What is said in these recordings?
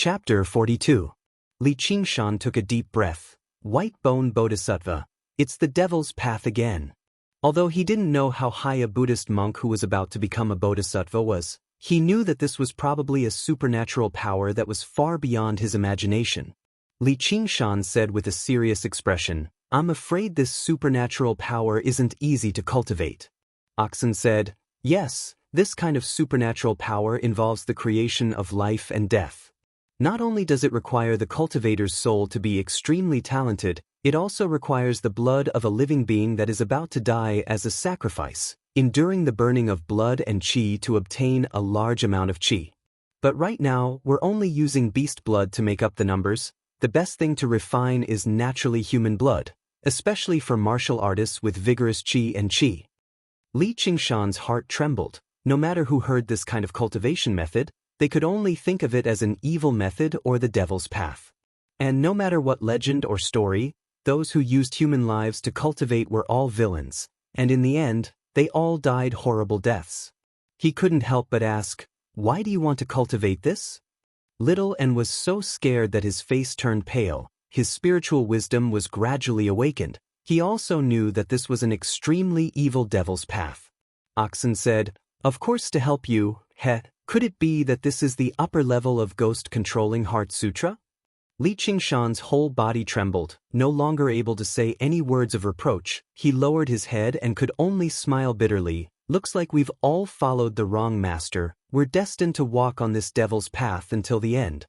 Chapter 42. Li Qingshan took a deep breath. White Bone Bodhisattva. It's the devil's path again. Although he didn't know how high a Buddhist monk who was about to become a bodhisattva was, he knew that this was probably a supernatural power that was far beyond his imagination. Li Qingshan said with a serious expression, "I'm afraid this supernatural power isn't easy to cultivate." Oxen said, "Yes, this kind of supernatural power involves the creation of life and death. Not only does it require the cultivator's soul to be extremely talented, it also requires the blood of a living being that is about to die as a sacrifice, enduring the burning of blood and qi to obtain a large amount of qi. But right now, we're only using beast blood to make up the numbers. The best thing to refine is naturally human blood, especially for martial artists with vigorous qi and qi." Li Qingshan's heart trembled. No matter who heard this kind of cultivation method, they could only think of it as an evil method or the devil's path. And no matter what legend or story, those who used human lives to cultivate were all villains, and in the end, they all died horrible deaths. He couldn't help but ask, "Why do you want to cultivate this?" Little N was so scared that his face turned pale. His spiritual wisdom was gradually awakened. He also knew that this was an extremely evil devil's path. Oxen said, "Of course, to help you, heh. Could it be that this is the upper level of ghost-controlling Heart Sutra?" Li Qingshan's whole body trembled. No longer able to say any words of reproach, he lowered his head and could only smile bitterly. "Looks like we've all followed the wrong master. We're destined to walk on this devil's path until the end."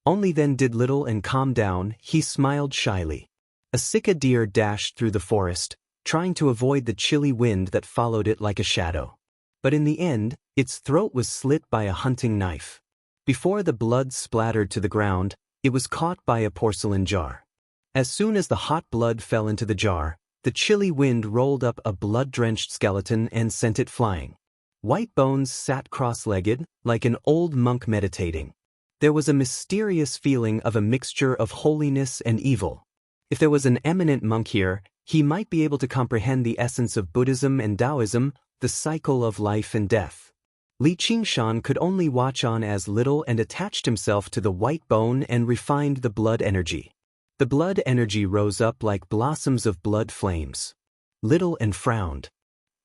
Only then did Little N calm down. He smiled shyly. A sika deer dashed through the forest, trying to avoid the chilly wind that followed it like a shadow. But in the end, its throat was slit by a hunting knife. Before the blood splattered to the ground, it was caught by a porcelain jar. As soon as the hot blood fell into the jar, the chilly wind rolled up a blood-drenched skeleton and sent it flying. White Bones sat cross-legged, like an old monk meditating. There was a mysterious feeling of a mixture of holiness and evil. If there was an eminent monk here, he might be able to comprehend the essence of Buddhism and Daoism, the cycle of life and death. Li Qingshan could only watch on as Little and attached himself to the white bone and refined the blood energy. The blood energy rose up like blossoms of blood flames. Little and frowned.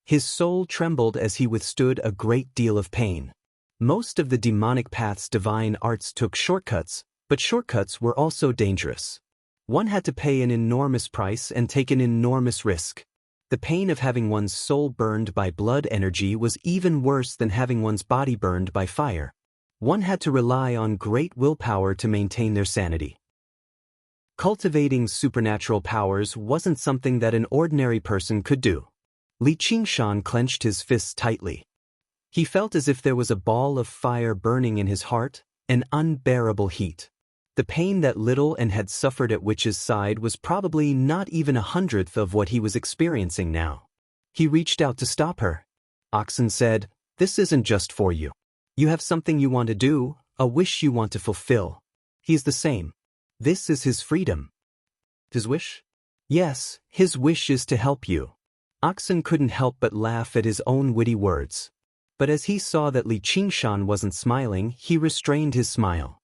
His soul trembled as he withstood a great deal of pain. Most of the demonic path's divine arts took shortcuts, but shortcuts were also dangerous. One had to pay an enormous price and take an enormous risk. The pain of having one's soul burned by blood energy was even worse than having one's body burned by fire. One had to rely on great willpower to maintain their sanity. Cultivating supernatural powers wasn't something that an ordinary person could do. Li Qingshan clenched his fists tightly. He felt as if there was a ball of fire burning in his heart, an unbearable heat. The pain that Little N had suffered at Witch's side was probably not even 1/100th of what he was experiencing now. He reached out to stop her. Oxen said, "This isn't just for you. You have something you want to do, a wish you want to fulfill. He's the same. This is his freedom." "His wish?" "Yes, his wish is to help you." Oxen couldn't help but laugh at his own witty words. But as he saw that Li Qingshan wasn't smiling, he restrained his smile.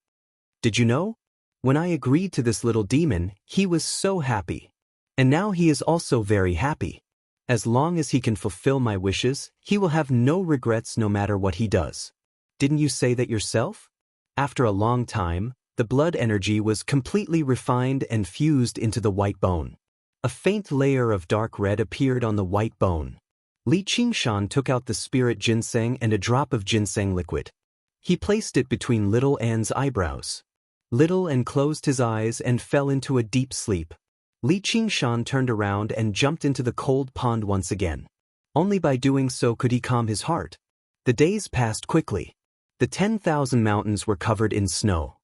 "Did you know? When I agreed to this little demon, he was so happy. And now he is also very happy. As long as he can fulfill my wishes, he will have no regrets no matter what he does. Didn't you say that yourself?" After a long time, the blood energy was completely refined and fused into the white bone. A faint layer of dark red appeared on the white bone. Li Qingshan took out the spirit ginseng and a drop of ginseng liquid. He placed it between Little N's eyebrows. Little N closed his eyes and fell into a deep sleep. Li Qingshan turned around and jumped into the cold pond once again. Only by doing so could he calm his heart. The days passed quickly. The 10,000 mountains were covered in snow.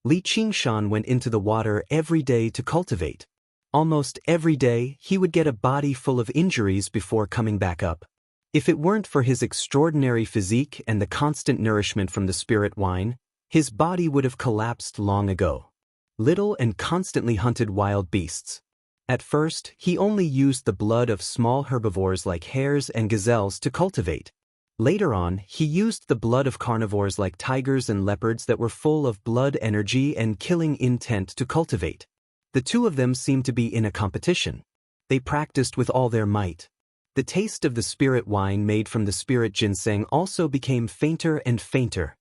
Li Qingshan went into the water every day to cultivate. Almost every day, he would get a body full of injuries before coming back up. If it weren't for his extraordinary physique and the constant nourishment from the spirit wine, his body would have collapsed long ago. Little N constantly hunted wild beasts. At first, he only used the blood of small herbivores like hares and gazelles to cultivate. Later on, he used the blood of carnivores like tigers and leopards that were full of blood energy and killing intent to cultivate. The two of them seemed to be in a competition. They practiced with all their might. The taste of the spirit wine made from the spirit ginseng also became fainter and fainter.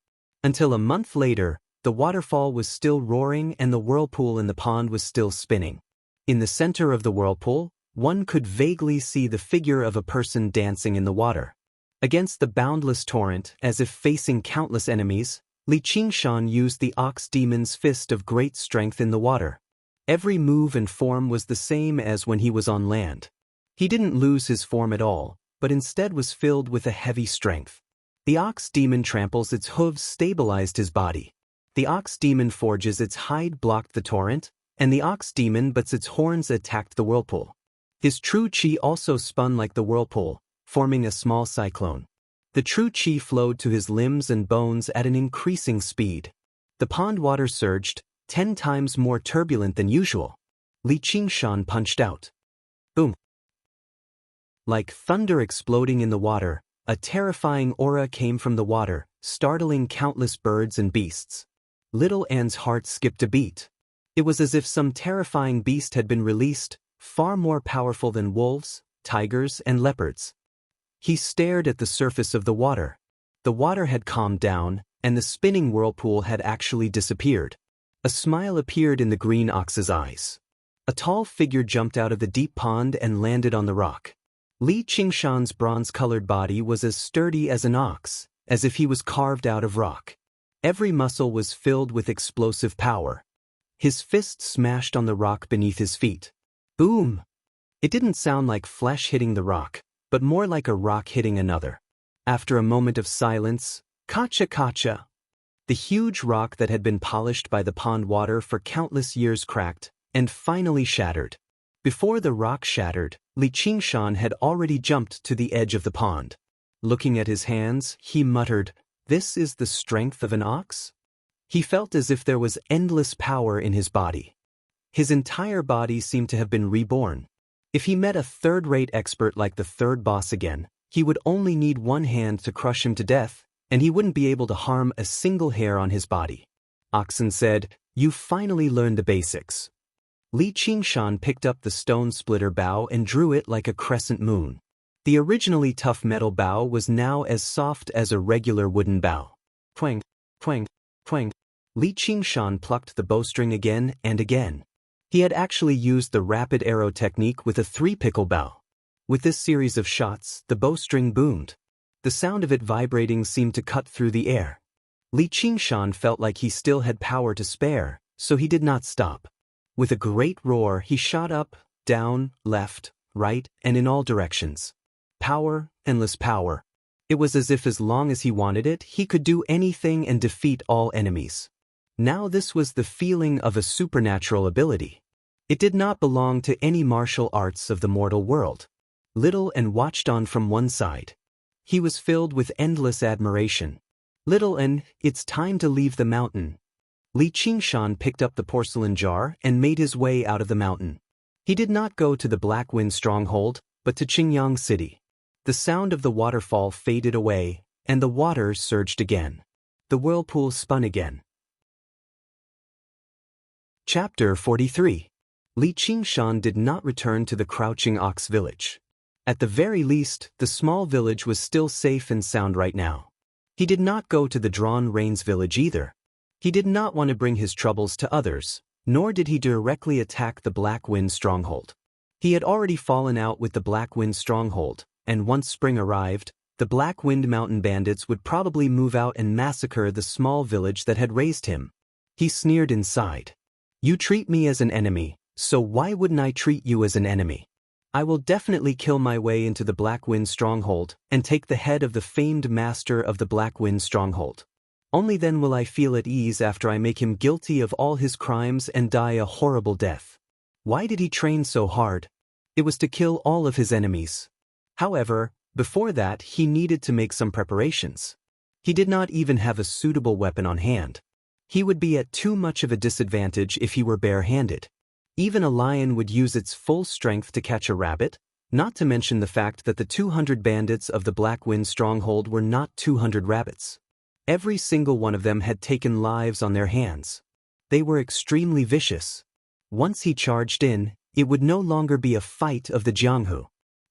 Until a month later, the waterfall was still roaring and the whirlpool in the pond was still spinning. In the center of the whirlpool, one could vaguely see the figure of a person dancing in the water. Against the boundless torrent, as if facing countless enemies, Li Qingshan used the ox demon's fist of great strength in the water. Every move and form was the same as when he was on land. He didn't lose his form at all, but instead was filled with a heavy strength. The ox demon tramples its hooves stabilized his body. The ox demon forges its hide blocked the torrent, and the ox demon but its horns attacked the whirlpool. His true chi also spun like the whirlpool, forming a small cyclone. The true chi flowed to his limbs and bones at an increasing speed. The pond water surged, 10 times more turbulent than usual. Li Qingshan punched out. Boom! Like thunder exploding in the water, a terrifying aura came from the water, startling countless birds and beasts. Little Anne's heart skipped a beat. It was as if some terrifying beast had been released, far more powerful than wolves, tigers, and leopards. He stared at the surface of the water. The water had calmed down, and the spinning whirlpool had actually disappeared. A smile appeared in the green ox's eyes. A tall figure jumped out of the deep pond and landed on the rock. Li Qingshan's bronze-colored body was as sturdy as an ox, as if he was carved out of rock. Every muscle was filled with explosive power. His fist smashed on the rock beneath his feet. Boom! It didn't sound like flesh hitting the rock, but more like a rock hitting another. After a moment of silence, kacha-kacha. The huge rock that had been polished by the pond water for countless years cracked, and finally shattered. Before the rock shattered, Li Qingshan had already jumped to the edge of the pond. Looking at his hands, he muttered, "This is the strength of an ox?" He felt as if there was endless power in his body. His entire body seemed to have been reborn. If he met a third-rate expert like the third boss again, he would only need one hand to crush him to death, and he wouldn't be able to harm a single hair on his body. Oxen said, "You finally learned the basics." Li Qingshan picked up the stone splitter bow and drew it like a crescent moon. The originally tough metal bow was now as soft as a regular wooden bow. Twang, twang, twang. Li Qingshan plucked the bowstring again and again. He had actually used the rapid arrow technique with a 3-pickle bow. With this series of shots, the bowstring boomed. The sound of it vibrating seemed to cut through the air. Li Qingshan felt like he still had power to spare, so he did not stop. With a great roar, he shot up, down, left, right, and in all directions. Power, endless power. It was as if as long as he wanted it, he could do anything and defeat all enemies. Now this was the feeling of a supernatural ability. It did not belong to any martial arts of the mortal world. Little An watched on from one side. He was filled with endless admiration. "Little An, it's time to leave the mountain." Li Qingshan picked up the porcelain jar and made his way out of the mountain. He did not go to the Black Wind stronghold, but to Qingyang City. The sound of the waterfall faded away, and the water surged again. The whirlpool spun again. Chapter 43. Li Qingshan did not return to the Crouching Ox village. At the very least, the small village was still safe and sound right now. He did not go to the Drawn Rains village either. He did not want to bring his troubles to others, nor did he directly attack the Black Wind stronghold. He had already fallen out with the Black Wind stronghold, and once spring arrived, the Black Wind mountain bandits would probably move out and massacre the small village that had raised him. He sneered inside. "You treat me as an enemy, so why wouldn't I treat you as an enemy? I will definitely kill my way into the Black Wind stronghold and take the head of the famed master of the Black Wind stronghold. Only then will I feel at ease after I make him guilty of all his crimes and die a horrible death." Why did he train so hard? It was to kill all of his enemies. However, before that he needed to make some preparations. He did not even have a suitable weapon on hand. He would be at too much of a disadvantage if he were bare-handed. Even a lion would use its full strength to catch a rabbit, Not to mention the fact that the 200 bandits of the Black Wind stronghold were not 200 rabbits. Every single one of them had taken lives on their hands. They were extremely vicious. Once he charged in, it would no longer be a fight of the Jianghu.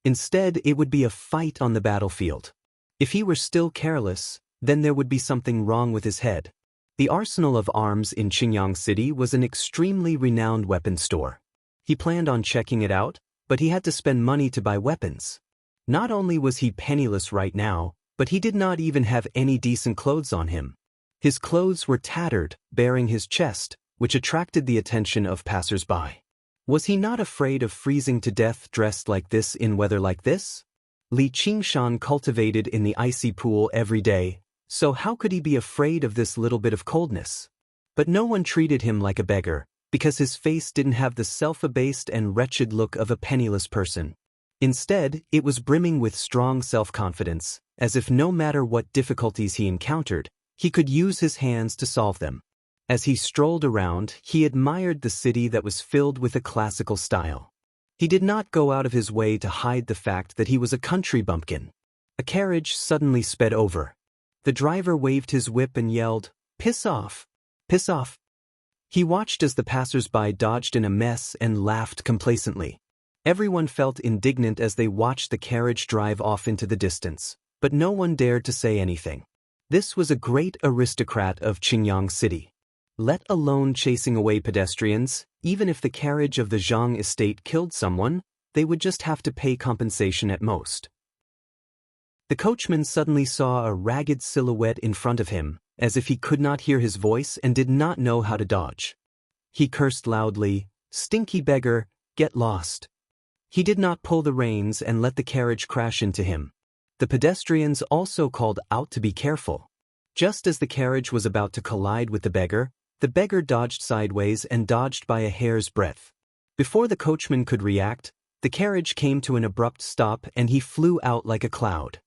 Instead, it would be a fight on the battlefield. If he were still careless, then there would be something wrong with his head. The arsenal of arms in Qingyang City was an extremely renowned weapon store. He planned on checking it out, but he had to spend money to buy weapons. Not only was he penniless right now, but he did not even have any decent clothes on him. His clothes were tattered, baring his chest, which attracted the attention of passers-by. Was he not afraid of freezing to death dressed like this in weather like this? Li Qingshan cultivated in the icy pool every day, so how could he be afraid of this little bit of coldness? But no one treated him like a beggar, because his face didn't have the self-abased and wretched look of a penniless person. Instead, it was brimming with strong self-confidence, as if no matter what difficulties he encountered, he could use his hands to solve them. As he strolled around, he admired the city that was filled with a classical style. He did not go out of his way to hide the fact that he was a country bumpkin. A carriage suddenly sped over. The driver waved his whip and yelled, "Piss off! Piss off!" He watched as the passers-by dodged in a mess and laughed complacently. Everyone felt indignant as they watched the carriage drive off into the distance, but no one dared to say anything. This was a great aristocrat of Qingyang City. Let alone chasing away pedestrians, even if the carriage of the Zhang estate killed someone, they would just have to pay compensation at most. The coachman suddenly saw a ragged silhouette in front of him, as if he could not hear his voice and did not know how to dodge. He cursed loudly, "Stinky beggar, get lost." He did not pull the reins and let the carriage crash into him. The pedestrians also called out to be careful. Just as the carriage was about to collide with the beggar dodged sideways and dodged by a hair's breadth. Before the coachman could react, the carriage came to an abrupt stop and he flew out like a cloud.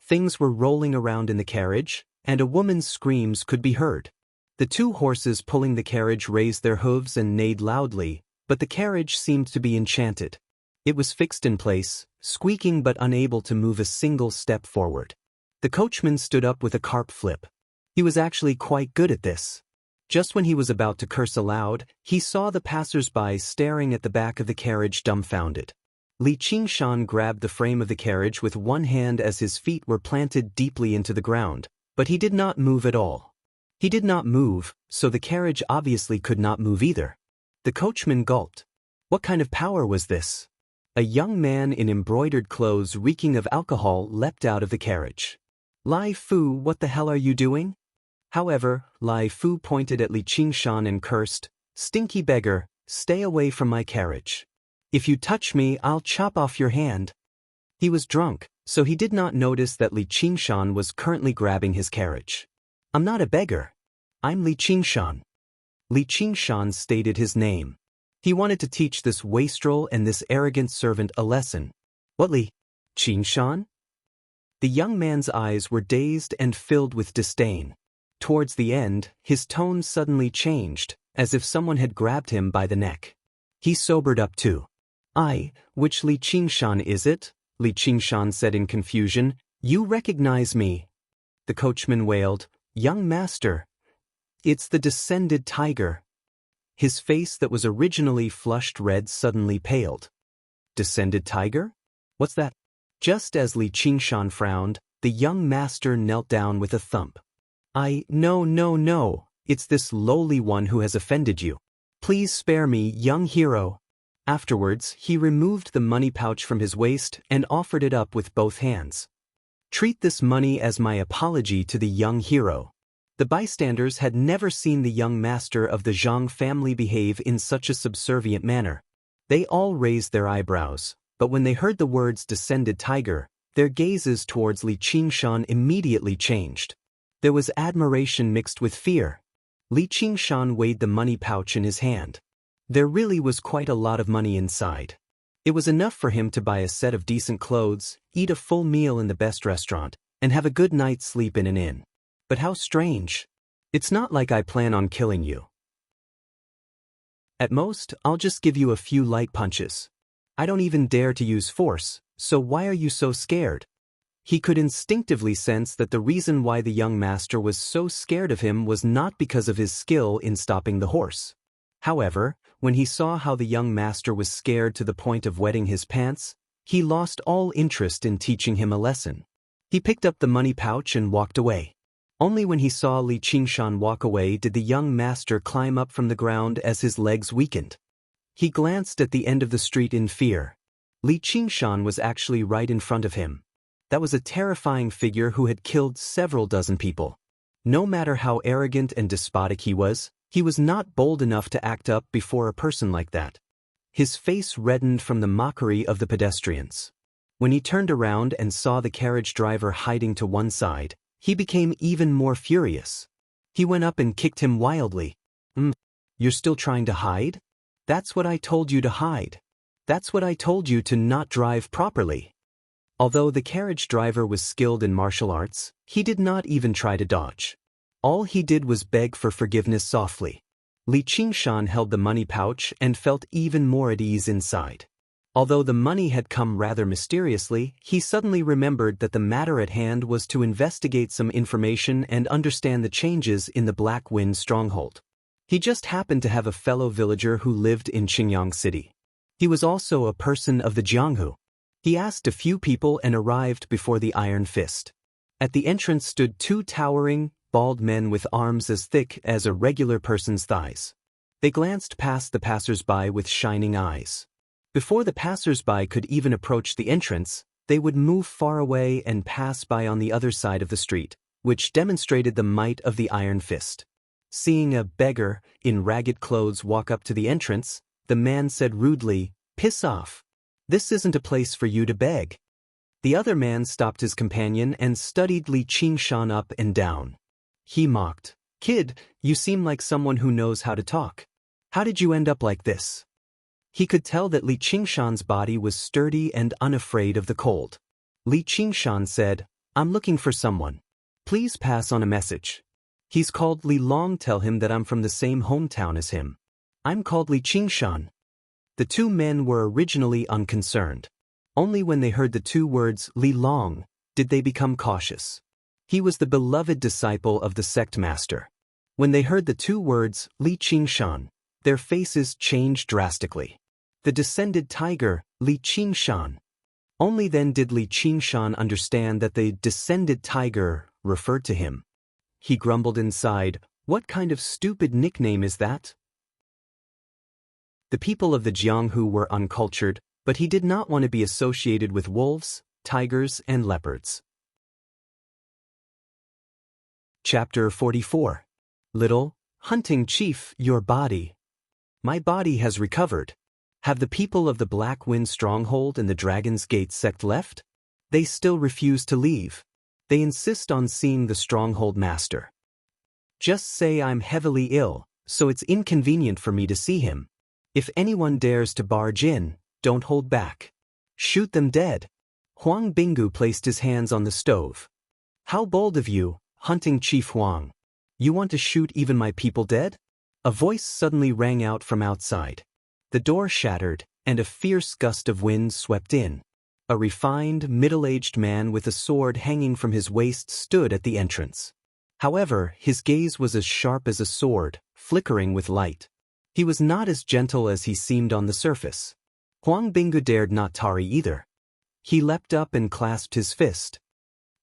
Things were rolling around in the carriage, and a woman's screams could be heard. The two horses pulling the carriage raised their hooves and neighed loudly, but the carriage seemed to be enchanted. It was fixed in place, squeaking but unable to move a single step forward. The coachman stood up with a carp flip. He was actually quite good at this. Just when he was about to curse aloud, he saw the passers-by staring at the back of the carriage dumbfounded. Li Qingshan grabbed the frame of the carriage with one hand as his feet were planted deeply into the ground, but he did not move at all. He did not move, so the carriage obviously could not move either. The coachman gulped. What kind of power was this? A young man in embroidered clothes reeking of alcohol leapt out of the carriage. "Lai Fu, what the hell are you doing?" However, Lai Fu pointed at Li Qingshan and cursed, "Stinky beggar, stay away from my carriage. If you touch me, I'll chop off your hand." He was drunk, so he did not notice that Li Qingshan was currently grabbing his carriage. "I'm not a beggar. I'm Li Qingshan." Li Qingshan stated his name. He wanted to teach this wastrel and this arrogant servant a lesson. "What, Li Qingshan?" The young man's eyes were dazed and filled with disdain. Towards the end, his tone suddenly changed, as if someone had grabbed him by the neck. He sobered up too. Which Li Qingshan is it?" Li Qingshan said in confusion. "You recognize me?" The coachman wailed, "Young master. It's the descended tiger." His face that was originally flushed red suddenly paled. "Descended tiger? What's that?" Just as Li Qingshan frowned, the young master knelt down with a thump. No, it's this lowly one who has offended you. Please spare me, young hero." Afterwards, he removed the money pouch from his waist and offered it up with both hands. "Treat this money as my apology to the young hero." The bystanders had never seen the young master of the Zhang family behave in such a subservient manner. They all raised their eyebrows, but when they heard the words "descended tiger," their gazes towards Li Qingshan immediately changed. There was admiration mixed with fear. Li Qingshan weighed the money pouch in his hand. There really was quite a lot of money inside. It was enough for him to buy a set of decent clothes, eat a full meal in the best restaurant, and have a good night's sleep in an inn. But how strange. It's not like I plan on killing you. At most, I'll just give you a few light punches. I don't even dare to use force, So why are you so scared? He could instinctively sense that the reason why the young master was so scared of him was not because of his skill in stopping the horse. However, when he saw how the young master was scared to the point of wetting his pants, he lost all interest in teaching him a lesson. He picked up the money pouch and walked away. Only when he saw Li Qingshan walk away did the young master climb up from the ground as his legs weakened. He glanced at the end of the street in fear. Li Qingshan was actually right in front of him. That was a terrifying figure who had killed several dozen people. No matter how arrogant and despotic he was not bold enough to act up before a person like that. His face reddened from the mockery of the pedestrians. When he turned around and saw the carriage driver hiding to one side, he became even more furious. He went up and kicked him wildly. You're still trying to hide? That's what I told you to hide. That's what I told you to not drive properly. Although the carriage driver was skilled in martial arts, he did not even try to dodge. All he did was beg for forgiveness softly. Li Qingshan held the money pouch and felt even more at ease inside. Although the money had come rather mysteriously, he suddenly remembered that the matter at hand was to investigate some information and understand the changes in the Black Wind stronghold. He just happened to have a fellow villager who lived in Qingyang City. He was also a person of the Jianghu. He asked a few people and arrived before the Iron Fist. At the entrance stood two towering, bald men with arms as thick as a regular person's thighs. They glanced past the passers-by with shining eyes. Before the passers-by could even approach the entrance, they would move far away and pass by on the other side of the street, which demonstrated the might of the Iron Fist. Seeing a beggar in ragged clothes walk up to the entrance, the man said rudely, "Piss off. This isn't a place for you to beg." The other man stopped his companion and studied Li Qingshan up and down. He mocked, "Kid, you seem like someone who knows how to talk. How did you end up like this?" He could tell that Li Qingshan's body was sturdy and unafraid of the cold. Li Qingshan said, "I'm looking for someone. Please pass on a message. He's called Li Long. Tell him that I'm from the same hometown as him. I'm called Li Qingshan." The two men were originally unconcerned. Only when they heard the two words Li Long did they become cautious. He was the beloved disciple of the sect master. When they heard the two words Li Qingshan, their faces changed drastically. The descended tiger, Li Qingshan. Only then did Li Qingshan understand that the descended tiger referred to him. He grumbled inside, "What kind of stupid nickname is that?" The people of the Jianghu were uncultured, but he did not want to be associated with wolves, tigers, and leopards. Chapter 44. Little, hunting chief, your body. My body has recovered. Have the people of the Black Wind stronghold and the Dragon's Gate sect left? They still refuse to leave. They insist on seeing the stronghold master. Just say I'm heavily ill, so it's inconvenient for me to see him. If anyone dares to barge in, don't hold back. Shoot them dead. Huang Binggu placed his hands on the stove. How bold of you, hunting chief Huang. You want to shoot even my people dead? A voice suddenly rang out from outside. The door shattered, and a fierce gust of wind swept in. A refined, middle-aged man with a sword hanging from his waist stood at the entrance. However, his gaze was as sharp as a sword, flickering with light. He was not as gentle as he seemed on the surface. Huang Binggu dared not tarry either. He leapt up and clasped his fist.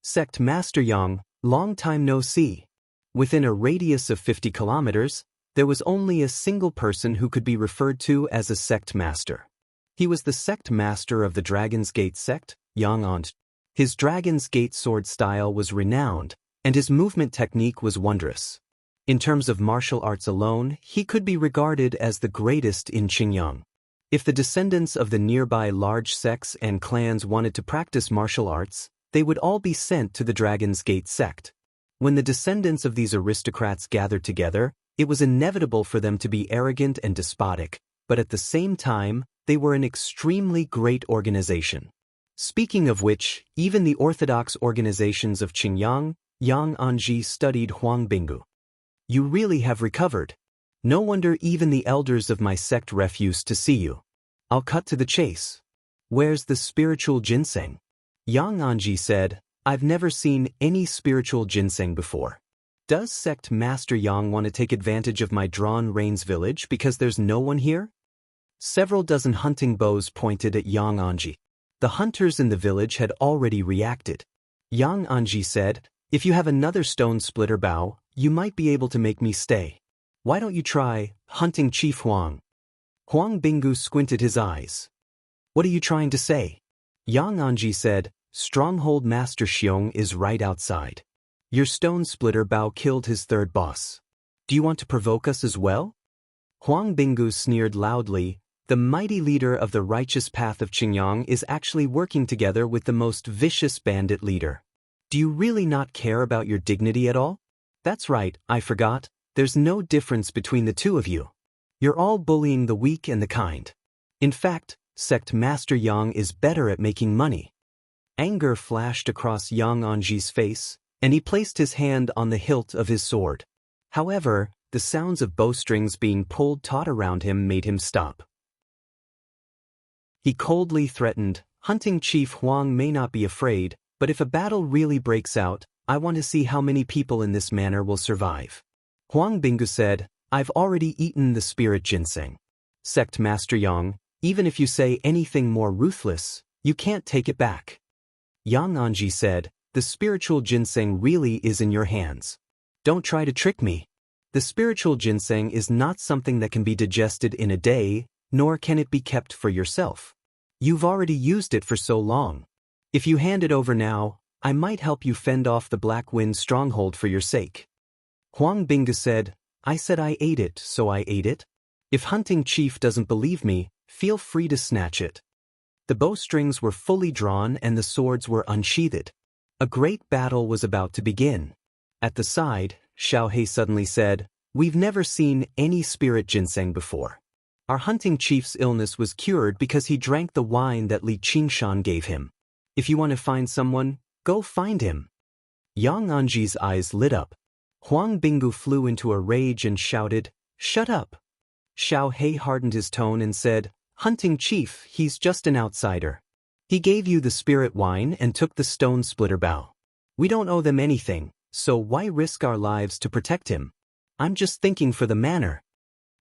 Sect Master Yang, long time no see. Within a radius of 50 kilometers, there was only a single person who could be referred to as a sect master. He was the sect master of the Dragon's Gate sect, Yang Ant. His Dragon's Gate sword style was renowned, and his movement technique was wondrous. In terms of martial arts alone, he could be regarded as the greatest in Qingyang. If the descendants of the nearby large sects and clans wanted to practice martial arts, they would all be sent to the Dragon's Gate sect. When the descendants of these aristocrats gathered together, it was inevitable for them to be arrogant and despotic, but at the same time, they were an extremely great organization. Speaking of which, even the orthodox organizations of Qingyang, Yang Anji studied Huang Binggu. You really have recovered. No wonder even the elders of my sect refuse to see you. I'll cut to the chase. Where's the spiritual ginseng? Yang Anji said, I've never seen any spiritual ginseng before. Does Sect Master Yang want to take advantage of my drawn reins village because there's no one here? Several dozen hunting bows pointed at Yang Anji. The hunters in the village had already reacted. Yang Anji said, if you have another stone splitter bow, you might be able to make me stay. Why don't you try, hunting Chief Huang? Huang Bingu squinted his eyes. What are you trying to say? Yang Anji said, Stronghold Master Xiong is right outside. Your stone splitter bow killed his third boss. Do you want to provoke us as well? Huang Bingu sneered loudly. The mighty leader of the righteous path of Qingyang is actually working together with the most vicious bandit leader. Do you really not care about your dignity at all? That's right, I forgot. There's no difference between the two of you. You're all bullying the weak and the kind. In fact, Sect Master Yang is better at making money. Anger flashed across Yang Anji's face, and he placed his hand on the hilt of his sword. However, the sounds of bowstrings being pulled taut around him made him stop. He coldly threatened, Hunting Chief Huang may not be afraid, but if a battle really breaks out, I want to see how many people in this manner will survive. Huang Bingu said, I've already eaten the spirit ginseng. Sect Master Yang, even if you say anything more ruthless, you can't take it back. Yang Anji said, the spiritual ginseng really is in your hands. Don't try to trick me. The spiritual ginseng is not something that can be digested in a day, nor can it be kept for yourself. You've already used it for so long. If you hand it over now, I might help you fend off the Black Wind stronghold for your sake. Huang Bingu said, I said I ate it, so I ate it. If Hunting Chief doesn't believe me, feel free to snatch it. The bowstrings were fully drawn and the swords were unsheathed. A great battle was about to begin. At the side, Xiao He suddenly said, We've never seen any spirit ginseng before. Our hunting chief's illness was cured because he drank the wine that Li Qingshan gave him. If you want to find someone, go find him. Yang Anji's eyes lit up. Huang Bingu flew into a rage and shouted, Shut up. Xiao He hardened his tone and said, Hunting chief, he's just an outsider. He gave you the spirit wine and took the stone splitter bow. We don't owe them anything, so why risk our lives to protect him? I'm just thinking for the manner.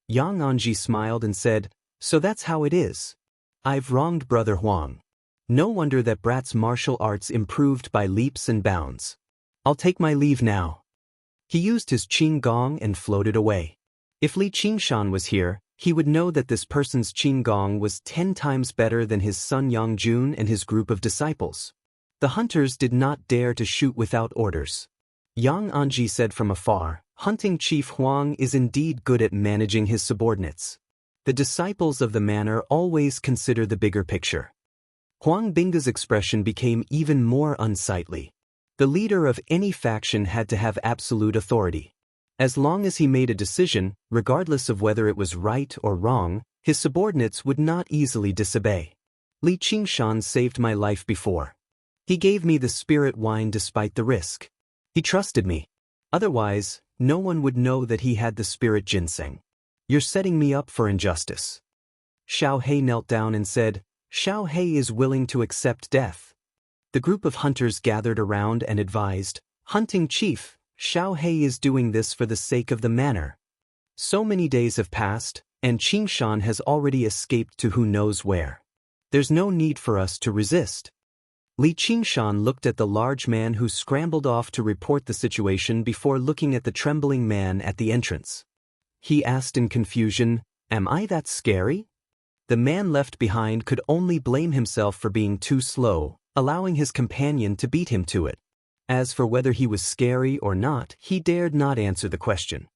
Yang Anji smiled and said, So that's how it is. I've wronged Brother Huang. No wonder that Brat's martial arts improved by leaps and bounds. I'll take my leave now. He used his qing gong and floated away. If Li Qingshan was here, he would know that this person's qing gong was 10 times better than his son Yang Jun and his group of disciples. The hunters did not dare to shoot without orders. Yang Anji said from afar, Hunting Chief Huang is indeed good at managing his subordinates. The disciples of the manor always consider the bigger picture. Huang Bingu's expression became even more unsightly. The leader of any faction had to have absolute authority. As long as he made a decision, regardless of whether it was right or wrong, his subordinates would not easily disobey. Li Qingshan saved my life before. He gave me the spirit wine despite the risk. He trusted me. Otherwise, no one would know that he had the spirit ginseng. You're setting me up for injustice. Xiao He knelt down and said, Xiao He is willing to accept death. The group of hunters gathered around and advised, Hunting Chief, Xiao He is doing this for the sake of the manor. So many days have passed, and Qingshan has already escaped to who knows where. There's no need for us to resist. Li Qingshan looked at the large man who scrambled off to report the situation before looking at the trembling man at the entrance. He asked in confusion, Am I that scary? The man left behind could only blame himself for being too slow, allowing his companion to beat him to it. As for whether he was scary or not, he dared not answer the question.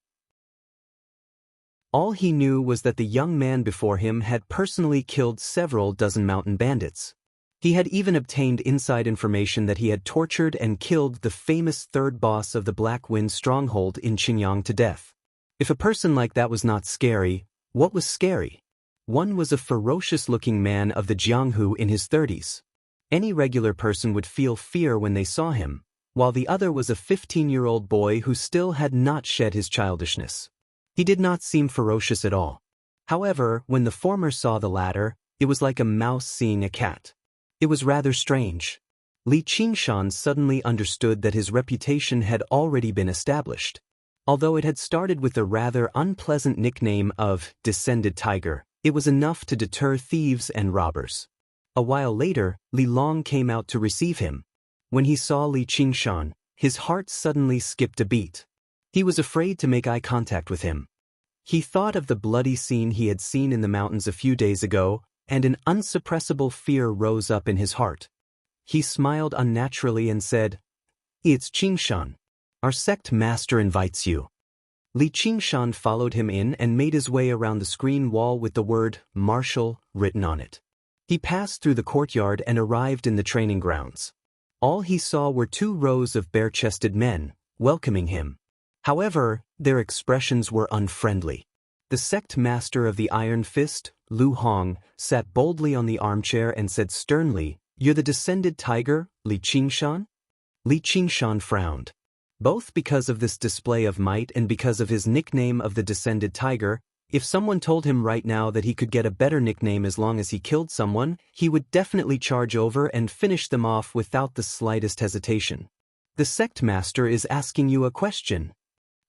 All he knew was that the young man before him had personally killed several dozen mountain bandits. He had even obtained inside information that he had tortured and killed the famous third boss of the Black Wind stronghold in Qingyang to death. If a person like that was not scary, what was scary? One was a ferocious-looking man of the Jianghu in his 30s. Any regular person would feel fear when they saw him, while the other was a 15-year-old boy who still had not shed his childishness. He did not seem ferocious at all. However, when the former saw the latter, It was like a mouse seeing a cat. It was rather strange. Li Qingshan suddenly understood that his reputation had already been established. Although it had started with the rather unpleasant nickname of Descended Tiger, it was enough to deter thieves and robbers. A while later, Li Long came out to receive him. When he saw Li Qingshan, his heart suddenly skipped a beat. He was afraid to make eye contact with him. He thought of the bloody scene he had seen in the mountains a few days ago, and an unsuppressible fear rose up in his heart. He smiled unnaturally and said, "It's Qingshan. Our sect master invites you." Li Qingshan followed him in and made his way around the screen wall with the word "Marshal" written on it. He passed through the courtyard and arrived in the training grounds. All he saw were 2 rows of bare-chested men, welcoming him. However, their expressions were unfriendly. The sect master of the Iron Fist, Lu Hong, sat boldly on the armchair and said sternly, "You're the Descended Tiger, Li Qingshan?" Li Qingshan frowned. Both because of this display of might and because of his nickname of the Descended Tiger, if someone told him right now that he could get a better nickname as long as he killed someone, he would definitely charge over and finish them off without the slightest hesitation. "The sect master is asking you a question."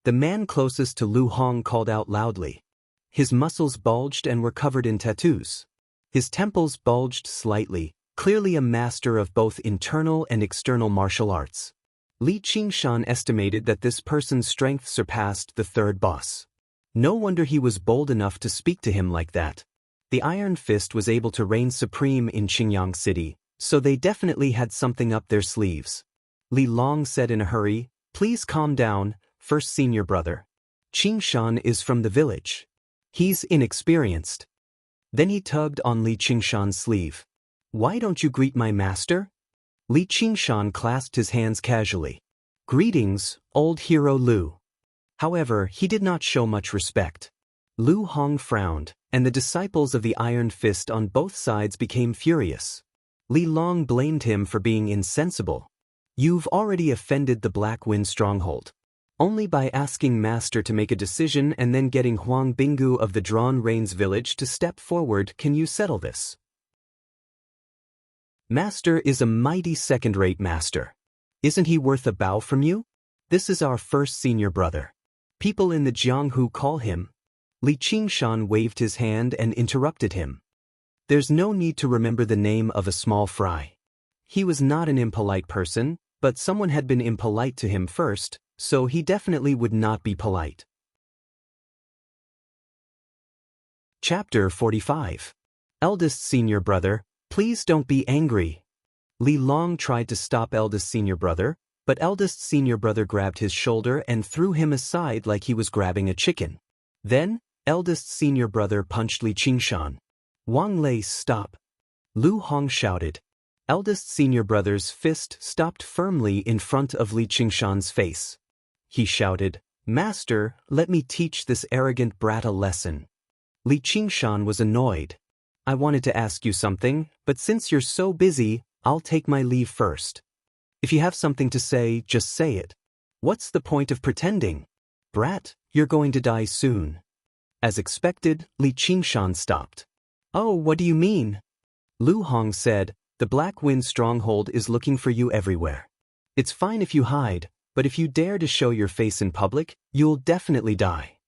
The man closest to Lu Hong called out loudly. His muscles bulged and were covered in tattoos. His temples bulged slightly, clearly a master of both internal and external martial arts. Li Qingshan estimated that this person's strength surpassed the 3rd boss. No wonder he was bold enough to speak to him like that. The Iron Fist was able to reign supreme in Qingyang City, so they definitely had something up their sleeves. Li Long said in a hurry, "Please calm down, first senior brother. Qingshan is from the village. He's inexperienced." Then he tugged on Li Qingshan's sleeve. "Why don't you greet my master?" Li Qingshan clasped his hands casually. "Greetings, old hero Lu." However, he did not show much respect. Lu Hong frowned, and the disciples of the Iron Fist on both sides became furious. Li Long blamed him for being insensible. "You've already offended the Black Wind Stronghold. Only by asking Master to make a decision and then getting Huang Binggu of the Drawn Rains village to step forward can you settle this. Master is a mighty second-rate master. Isn't he worth a bow from you? This is our first senior brother. People in the Jianghu call him." Li Qingshan waved his hand and interrupted him. There's no need to remember the name of a small fry. He was not an impolite person, but someone had been impolite to him first, so he definitely would not be polite. Chapter 45. Eldest Senior Brother, please don't be angry. Li Long tried to stop eldest senior brother, but eldest senior brother grabbed his shoulder and threw him aside like he was grabbing a chicken. Then, eldest senior brother punched Li Qingshan. "Wang Lei, stop!" Lu Hong shouted. Eldest senior brother's fist stopped firmly in front of Li Qingshan's face. He shouted, "Master, let me teach this arrogant brat a lesson." Li Qingshan was annoyed. "I wanted to ask you something, but since you're so busy, I'll take my leave first. If you have something to say, just say it. What's the point of pretending? Brat, you're going to die soon." As expected, Li Qingshan stopped. "Oh, what do you mean?" Lu Hong said, "The Black Wind Stronghold is looking for you everywhere. It's fine if you hide, but if you dare to show your face in public, you'll definitely die."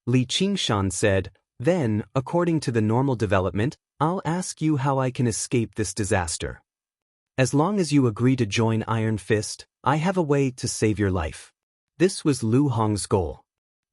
Li Qingshan said, "Then, according to the normal development, I'll ask you how I can escape this disaster. As long as you agree to join Iron Fist, I have a way to save your life." This was Lu Hong's goal.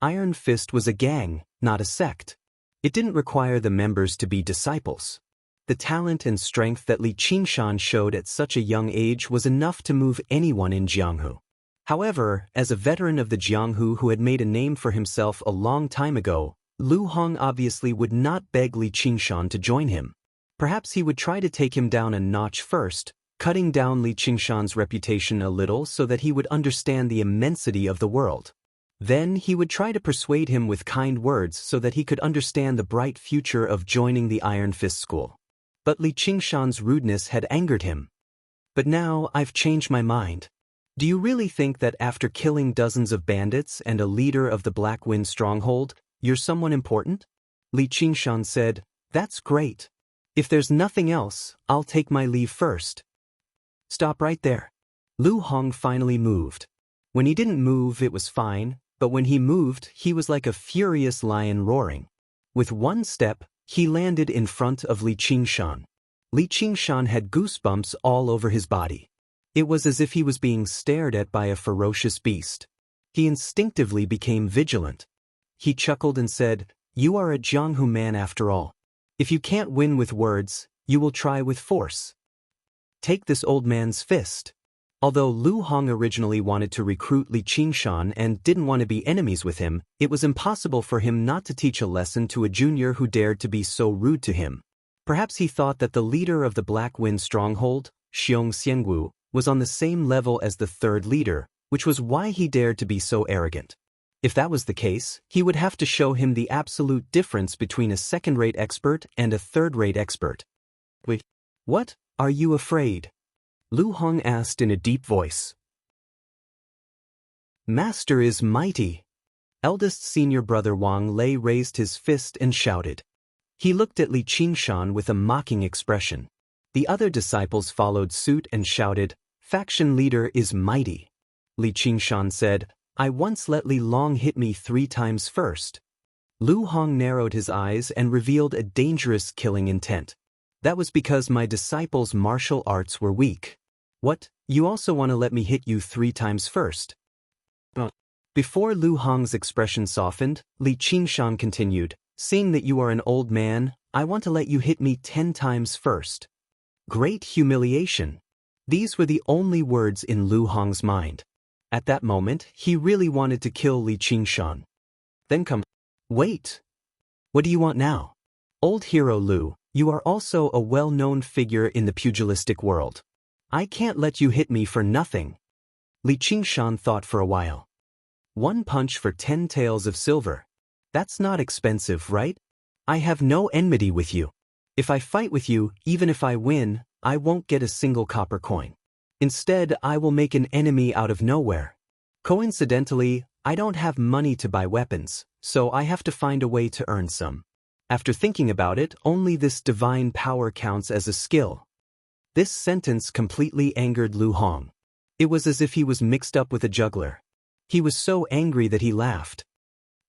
Iron Fist was a gang, not a sect. It didn't require the members to be disciples. The talent and strength that Li Qingshan showed at such a young age was enough to move anyone in Jianghu. However, as a veteran of the Jianghu who had made a name for himself a long time ago, Lu Hong obviously would not beg Li Qingshan to join him. Perhaps he would try to take him down a notch first, cutting down Li Qingshan's reputation a little so that he would understand the immensity of the world. Then he would try to persuade him with kind words so that he could understand the bright future of joining the Iron Fist School. But Li Qingshan's rudeness had angered him. "But now I've changed my mind. Do you really think that after killing dozens of bandits and a leader of the Black Wind Stronghold, you're someone important?" Li Qingshan said, "That's great. If there's nothing else, I'll take my leave first. Stop right there. Lu Hong finally moved. When he didn't move, it was fine, but when he moved, he was like a furious lion roaring. With one step, he landed in front of Li Qingshan. Li Qingshan had goosebumps all over his body. It was as if he was being stared at by a ferocious beast. He instinctively became vigilant. He chuckled and said, "You are a Jianghu man after all. If you can't win with words, you will try with force. Take this old man's fist." Although Lu Hong originally wanted to recruit Li Qingshan and didn't want to be enemies with him, it was impossible for him not to teach a lesson to a junior who dared to be so rude to him. Perhaps he thought that the leader of the Black Wind Stronghold, Xianxia, was on the same level as the third leader, which was why he dared to be so arrogant. If that was the case, he would have to show him the absolute difference between a second-rate expert and a third-rate expert. "Wait, what? Are you afraid?" Lu Hong asked in a deep voice. "Master is mighty." Eldest senior brother Wang Lei raised his fist and shouted. He looked at Li Qingshan with a mocking expression. The other disciples followed suit and shouted, "Faction leader is mighty." Li Qingshan said, "I once let Li Long hit me 3 times first." Lu Hong narrowed his eyes and revealed a dangerous killing intent. "That was because my disciples' martial arts were weak." "What, you also want to let me hit you 3 times first?" Before Lu Hong's expression softened, Li Qingshan continued, "Seeing that you are an old man, I want to let you hit me 10 times first." Great humiliation. These were the only words in Lu Hong's mind. At that moment, he really wanted to kill Li Qingshan. Then come. Wait. What do you want now? Old hero Lu, you are also a well-known figure in the pugilistic world. I can't let you hit me for nothing. Li Qingshan thought for a while. 1 punch for 10 taels of silver. That's not expensive, right? I have no enmity with you. If I fight with you, even if I win, I won't get a single copper coin. Instead, I will make an enemy out of nowhere. Coincidentally, I don't have money to buy weapons, so I have to find a way to earn some. After thinking about it, only this divine power counts as a skill. This sentence completely angered Lu Hong. It was as if he was mixed up with a juggler. He was so angry that he laughed.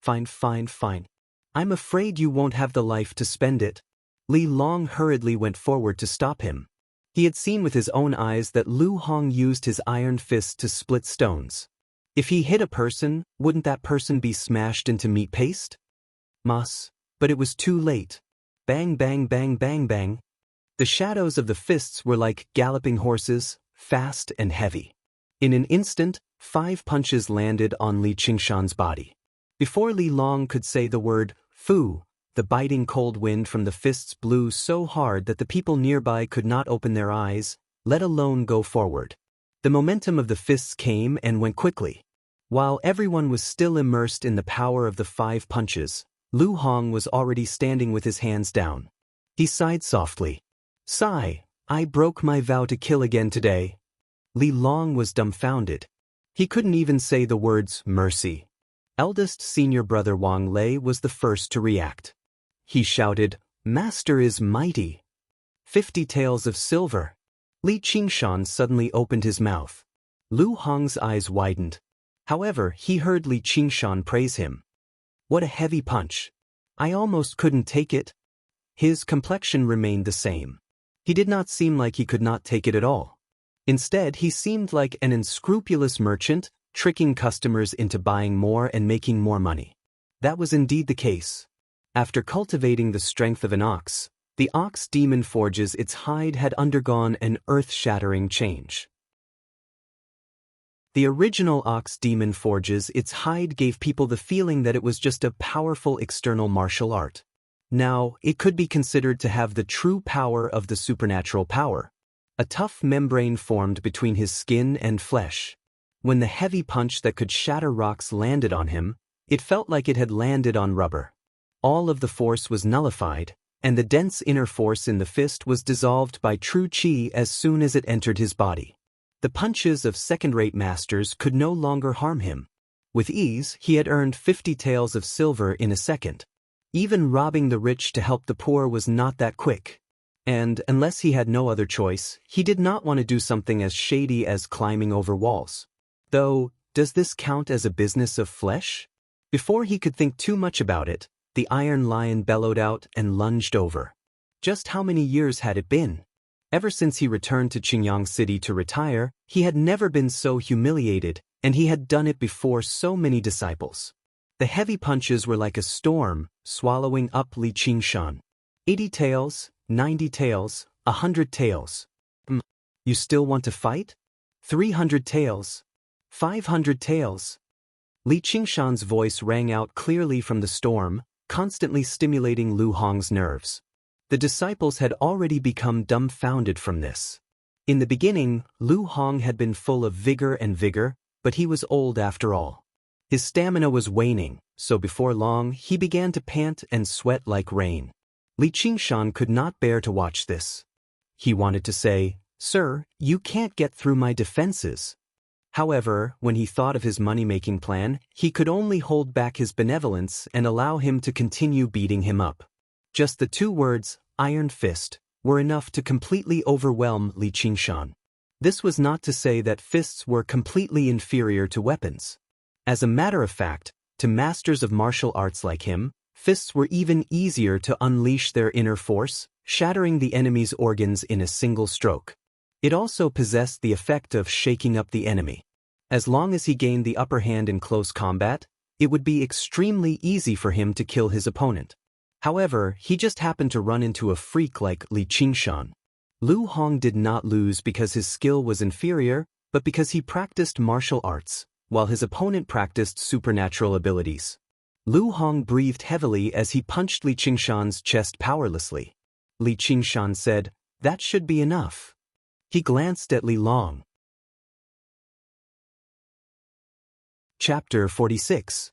Fine. I'm afraid you won't have the life to spend it. Li Long hurriedly went forward to stop him. He had seen with his own eyes that Lu Hong used his iron fist to split stones. If he hit a person, wouldn't that person be smashed into meat paste? But it was too late. Bang, bang, bang, bang, bang. The shadows of the fists were like galloping horses, fast and heavy. In an instant, 5 punches landed on Li Qingshan's body. Before Li Long could say the word, "Fu," the biting cold wind from the fists blew so hard that the people nearby could not open their eyes, let alone go forward. The momentum of the fists came and went quickly. While everyone was still immersed in the power of the 5 punches, Lu Hong was already standing with his hands down. He sighed softly. "Sigh, I broke my vow to kill again today." Li Long was dumbfounded. He couldn't even say the words mercy. Eldest senior brother Wang Lei was the first to react. He shouted, "Master is mighty. 50 taels of silver." Li Qingshan suddenly opened his mouth. Lu Hong's eyes widened. However, he heard Li Qingshan praise him. "What a heavy punch. I almost couldn't take it." His complexion remained the same. He did not seem like he could not take it at all. Instead, he seemed like an unscrupulous merchant, tricking customers into buying more and making more money. That was indeed the case. After cultivating the strength of an ox, the ox demon forges its hide had undergone an earth-shattering change. The original ox demon forges its hide gave people the feeling that it was just a powerful external martial art. Now, it could be considered to have the true power of the supernatural power. A tough membrane formed between his skin and flesh. When the heavy punch that could shatter rocks landed on him, it felt like it had landed on rubber. All of the force was nullified, and the dense inner force in the fist was dissolved by true qi as soon as it entered his body. The punches of second-rate masters could no longer harm him. With ease, he had earned 50 taels of silver in a second. Even robbing the rich to help the poor was not that quick. And, unless he had no other choice, he did not want to do something as shady as climbing over walls. Though, does this count as a business of flesh? Before he could think too much about it, the Iron Lion bellowed out and lunged over. Just how many years had it been? Ever since he returned to Qingyang City to retire, he had never been so humiliated, and he had done it before so many disciples. The heavy punches were like a storm, swallowing up Li Qingshan. 80 taels, 90 taels, 100 taels. You still want to fight? 300 taels. 500 taels. Li Qingshan's voice rang out clearly from the storm, constantly stimulating Lu Hong's nerves. The disciples had already become dumbfounded from this. In the beginning, Lu Hong had been full of vigor, but he was old after all. His stamina was waning, so before long he began to pant and sweat like rain. Li Qingshan could not bear to watch this. He wanted to say, "Sir, you can't get through my defenses." However, when he thought of his money-making plan, he could only hold back his benevolence and allow him to continue beating him up. Just the two words, Iron Fist, were enough to completely overwhelm Li Qingshan. This was not to say that fists were completely inferior to weapons. As a matter of fact, to masters of martial arts like him, fists were even easier to unleash their inner force, shattering the enemy's organs in a single stroke. It also possessed the effect of shaking up the enemy. As long as he gained the upper hand in close combat, it would be extremely easy for him to kill his opponent. However, he just happened to run into a freak like Li Qingshan. Lu Hong did not lose because his skill was inferior, but because he practiced martial arts, while his opponent practiced supernatural abilities. Lu Hong breathed heavily as he punched Li Qingshan's chest powerlessly. Li Qingshan said, "That should be enough." He glanced at Li Long. Chapter 46.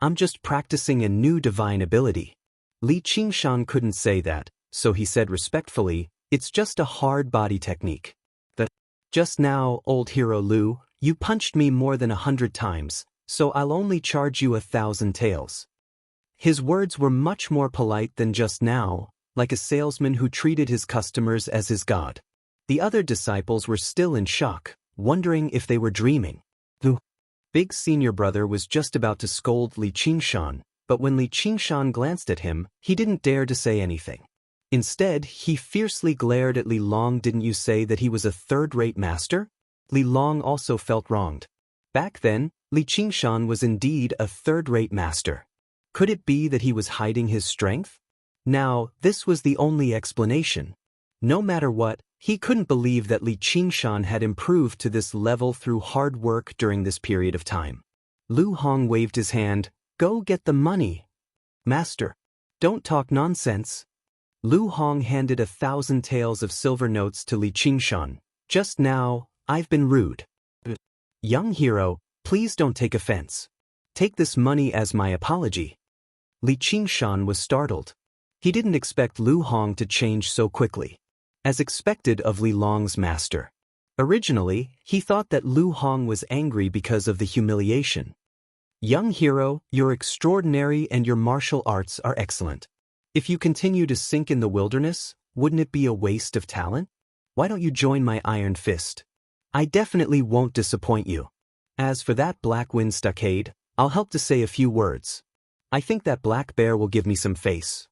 I'm just practicing a new divine ability. Li Qingshan couldn't say that, so he said respectfully, "It's just a hard body technique." Just now, old hero Lu, you punched me more than 100 times, so I'll only charge you 1,000 taels. His words were much more polite than just now, like a salesman who treated his customers as his god. The other disciples were still in shock, wondering if they were dreaming. The big senior brother was just about to scold Li Qingshan, but when Li Qingshan glanced at him, he didn't dare to say anything. Instead, he fiercely glared at Li Long. "Didn't you say that he was a third-rate master?" Li Long also felt wronged. Back then, Li Qingshan was indeed a third-rate master. Could it be that he was hiding his strength? Now, this was the only explanation. No matter what, he couldn't believe that Li Qingshan had improved to this level through hard work during this period of time. Lu Hong waved his hand. "Go get the money." "Master, don't talk nonsense." Lu Hong handed 1,000 taels of silver notes to Li Qingshan. "Just now, I've been rude. Young hero, please don't take offense. Take this money as my apology." Li Qingshan was startled. He didn't expect Lu Hong to change so quickly. As expected of Li Long's master. Originally, he thought that Lu Hong was angry because of the humiliation. "Young hero, you're extraordinary and your martial arts are excellent. If you continue to sink in the wilderness, wouldn't it be a waste of talent? Why don't you join my Iron Fist? I definitely won't disappoint you. As for that Black Wind Stockade, I'll help to say a few words. I think that Black Bear will give me some face.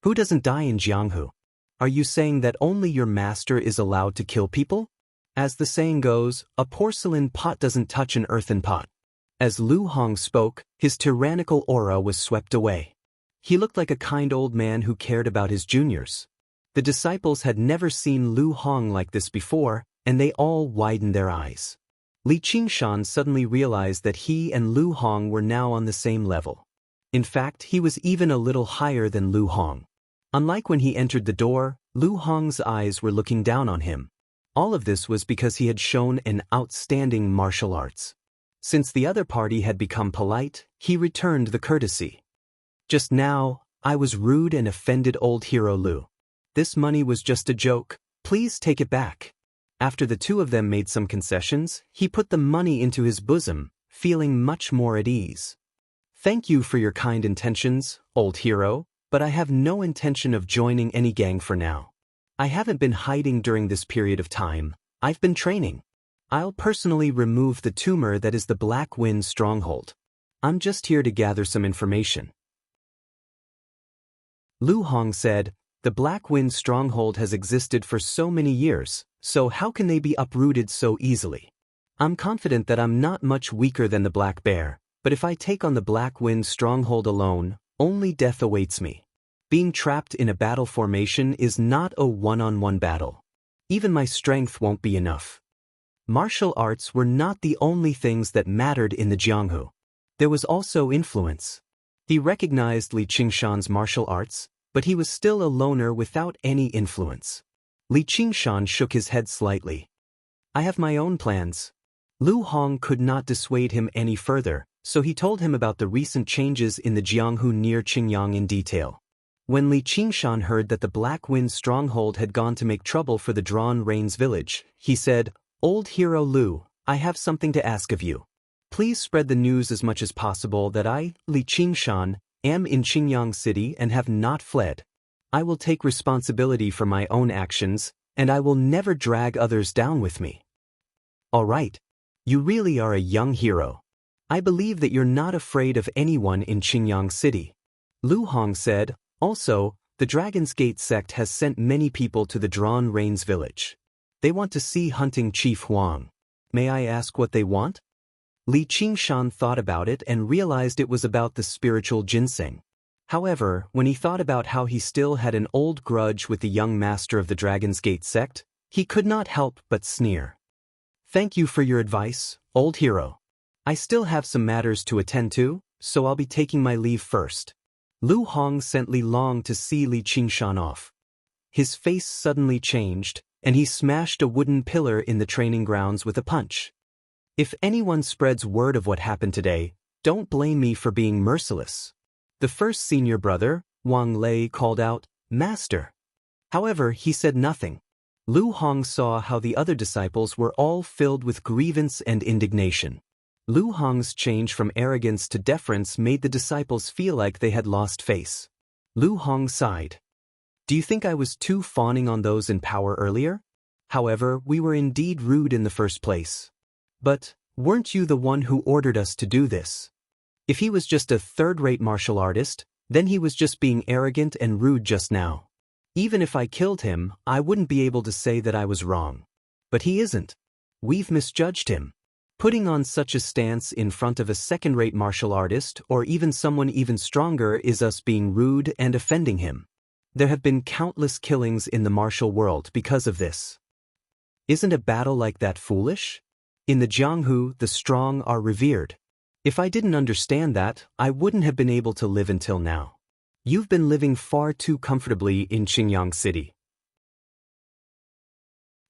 Who doesn't die in Jianghu? Are you saying that only your master is allowed to kill people? As the saying goes, a porcelain pot doesn't touch an earthen pot." As Lu Hong spoke, his tyrannical aura was swept away. He looked like a kind old man who cared about his juniors. The disciples had never seen Lu Hong like this before, and they all widened their eyes. Li Qingshan suddenly realized that he and Lu Hong were now on the same level. In fact, he was even a little higher than Lu Hong. Unlike when he entered the door, Lu Hong's eyes were looking down on him. All of this was because he had shown an outstanding martial arts. Since the other party had become polite, he returned the courtesy. "Just now, I was rude and offended old hero Lu. This money was just a joke. Please take it back." After the two of them made some concessions, he put the money into his bosom, feeling much more at ease. "Thank you for your kind intentions, old hero, but I have no intention of joining any gang for now. I haven't been hiding during this period of time, I've been training. I'll personally remove the tumor that is the Black Wind stronghold. I'm just here to gather some information. Lu Hong said, the Black Wind stronghold has existed for so many years, so how can they be uprooted so easily? I'm confident that I'm not much weaker than the Black Bear, but if I take on the Black Wind stronghold alone, only death awaits me. Being trapped in a battle formation is not a one-on-one battle. Even my strength won't be enough. Martial arts were not the only things that mattered in the Jianghu. There was also influence. He recognized Li Qingshan's martial arts, but he was still a loner without any influence. Li Qingshan shook his head slightly. I have my own plans. Lu Hong could not dissuade him any further, so he told him about the recent changes in the Jianghu near Qingyang in detail. When Li Qingshan heard that the Black Wind stronghold had gone to make trouble for the Drawn Rains village, he said, Old hero Lu, I have something to ask of you. Please spread the news as much as possible that I, Li Qingshan, am in Qingyang City and have not fled. I will take responsibility for my own actions, and I will never drag others down with me. All right. You really are a young hero. I believe that you're not afraid of anyone in Qingyang City. Lu Hong said, also, the Dragon's Gate sect has sent many people to the Drawn Rains village. They want to see hunting Chief Huang. May I ask what they want? Li Qingshan thought about it and realized it was about the spiritual ginseng. However, when he thought about how he still had an old grudge with the young master of the Dragon's Gate sect, he could not help but sneer. Thank you for your advice, old hero. I still have some matters to attend to, so I'll be taking my leave first. Lu Hong sent Li Long to see Li Qingshan off. His face suddenly changed, and he smashed a wooden pillar in the training grounds with a punch. If anyone spreads word of what happened today, don't blame me for being merciless. The first senior brother, Wang Lei, called out, Master. However, he said nothing. Lu Hong saw how the other disciples were all filled with grievance and indignation. Lu Hong's change from arrogance to deference made the disciples feel like they had lost face. Lu Hong sighed. Do you think I was too fawning on those in power earlier? However, we were indeed rude in the first place. But, weren't you the one who ordered us to do this? If he was just a third-rate martial artist, then he was just being arrogant and rude just now. Even if I killed him, I wouldn't be able to say that I was wrong. But he isn't. We've misjudged him. Putting on such a stance in front of a second-rate martial artist or even someone even stronger is us being rude and offending him. There have been countless killings in the martial world because of this. Isn't a battle like that foolish? In the Jianghu, the strong are revered. If I didn't understand that, I wouldn't have been able to live until now. You've been living far too comfortably in Qingyang City.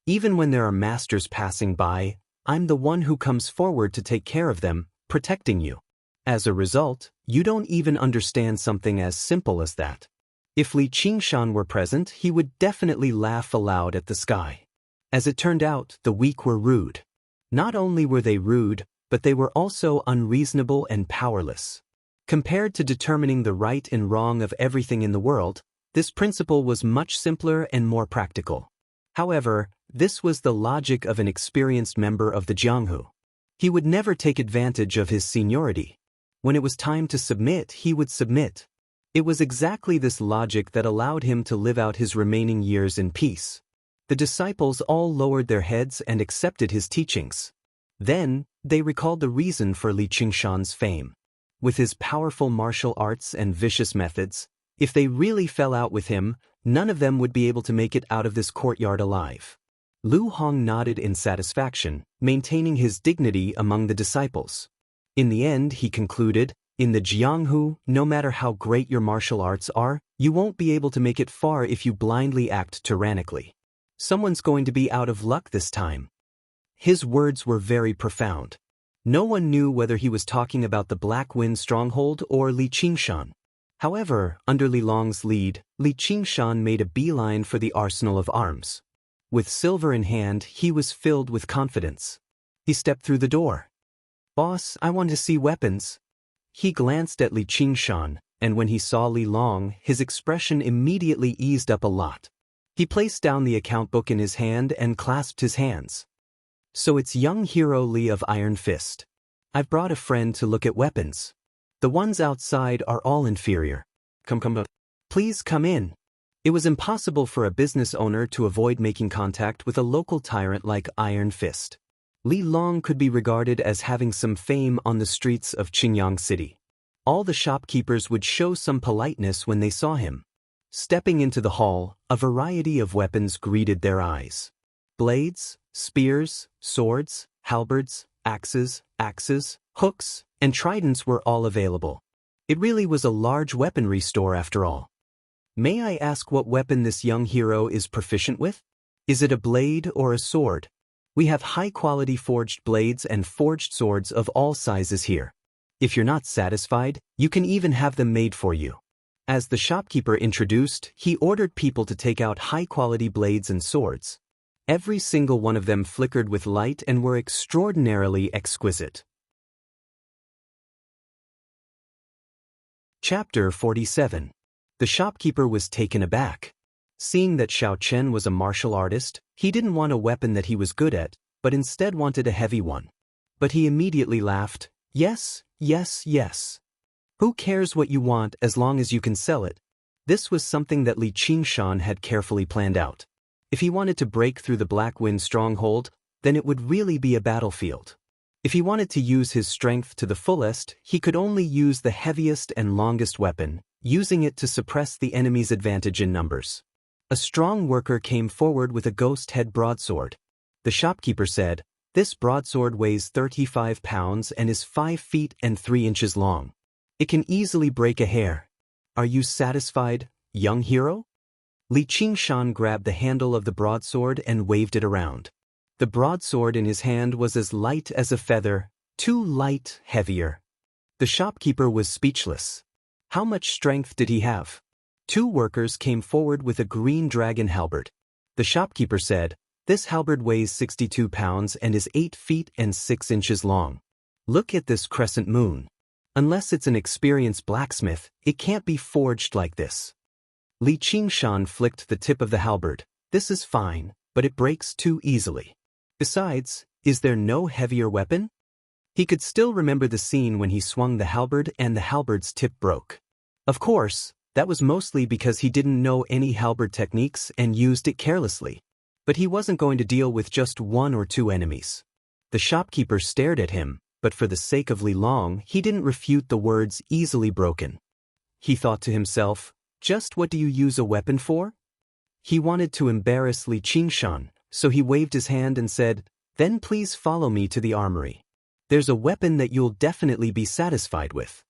Even when there are masters passing by, I'm the one who comes forward to take care of them, protecting you. As a result, you don't even understand something as simple as that. If Li Qingshan were present, he would definitely laugh aloud at the sky. As it turned out, the weak were rude. Not only were they rude, but they were also unreasonable and powerless. Compared to determining the right and wrong of everything in the world, this principle was much simpler and more practical. However, this was the logic of an experienced member of the Jianghu. He would never take advantage of his seniority. When it was time to submit, he would submit. It was exactly this logic that allowed him to live out his remaining years in peace. The disciples all lowered their heads and accepted his teachings. Then, they recalled the reason for Li Qingshan's fame. With his powerful martial arts and vicious methods, if they really fell out with him, none of them would be able to make it out of this courtyard alive. Lu Hong nodded in satisfaction, maintaining his dignity among the disciples. In the end, he concluded, in the Jianghu, no matter how great your martial arts are, you won't be able to make it far if you blindly act tyrannically. Someone's going to be out of luck this time. His words were very profound. No one knew whether he was talking about the Black Wind stronghold or Li Qingshan. However, under Li Long's lead, Li Qingshan made a beeline for the arsenal of arms. With silver in hand, he was filled with confidence. He stepped through the door. Boss, I want to see weapons. He glanced at Li Qingshan, and when he saw Li Long, his expression immediately eased up a lot. He placed down the account book in his hand and clasped his hands. So it's young hero Li of Iron Fist. I've brought a friend to look at weapons. The ones outside are all inferior. Come. Please come in. It was impossible for a business owner to avoid making contact with a local tyrant like Iron Fist. Li Long could be regarded as having some fame on the streets of Qingyang City. All the shopkeepers would show some politeness when they saw him. Stepping into the hall, a variety of weapons greeted their eyes. Blades, spears, swords, halberds, axes, hooks, and tridents were all available. It really was a large weaponry store after all. May I ask what weapon this young hero is proficient with? Is it a blade or a sword? We have high-quality forged blades and forged swords of all sizes here. If you're not satisfied, you can even have them made for you. As the shopkeeper introduced, he ordered people to take out high-quality blades and swords. Every single one of them flickered with light and were extraordinarily exquisite. Chapter 47. The shopkeeper was taken aback. Seeing that Xiao Chen was a martial artist, he didn't want a weapon that he was good at, but instead wanted a heavy one. But he immediately laughed. Yes. Who cares what you want as long as you can sell it? This was something that Li Qingshan had carefully planned out. If he wanted to break through the Black Wind stronghold, then it would really be a battlefield. If he wanted to use his strength to the fullest, he could only use the heaviest and longest weapon, using it to suppress the enemy's advantage in numbers. A strong worker came forward with a ghost head broadsword. The shopkeeper said, "This broadsword weighs 35 pounds and is 5 feet and 3 inches long. It can easily break a hair. Are you satisfied, young hero?" Li Qingshan grabbed the handle of the broadsword and waved it around. The broadsword in his hand was as light as a feather, too light, heavier. The shopkeeper was speechless. How much strength did he have? 2 workers came forward with a green dragon halberd. The shopkeeper said, "This halberd weighs 62 pounds and is 8 feet and 6 inches long. Look at this crescent moon. Unless it's an experienced blacksmith, it can't be forged like this." Li Qingshan flicked the tip of the halberd. "This is fine, but it breaks too easily. Besides, is there no heavier weapon?" He could still remember the scene when he swung the halberd and the halberd's tip broke. Of course, that was mostly because he didn't know any halberd techniques and used it carelessly. But he wasn't going to deal with just 1 or 2 enemies. The shopkeeper stared at him, but for the sake of Li Long, he didn't refute the words easily broken. He thought to himself, just what do you use a weapon for? He wanted to embarrass Li Qingshan, so he waved his hand and said, "Then please follow me to the armory. There's a weapon that you'll definitely be satisfied with."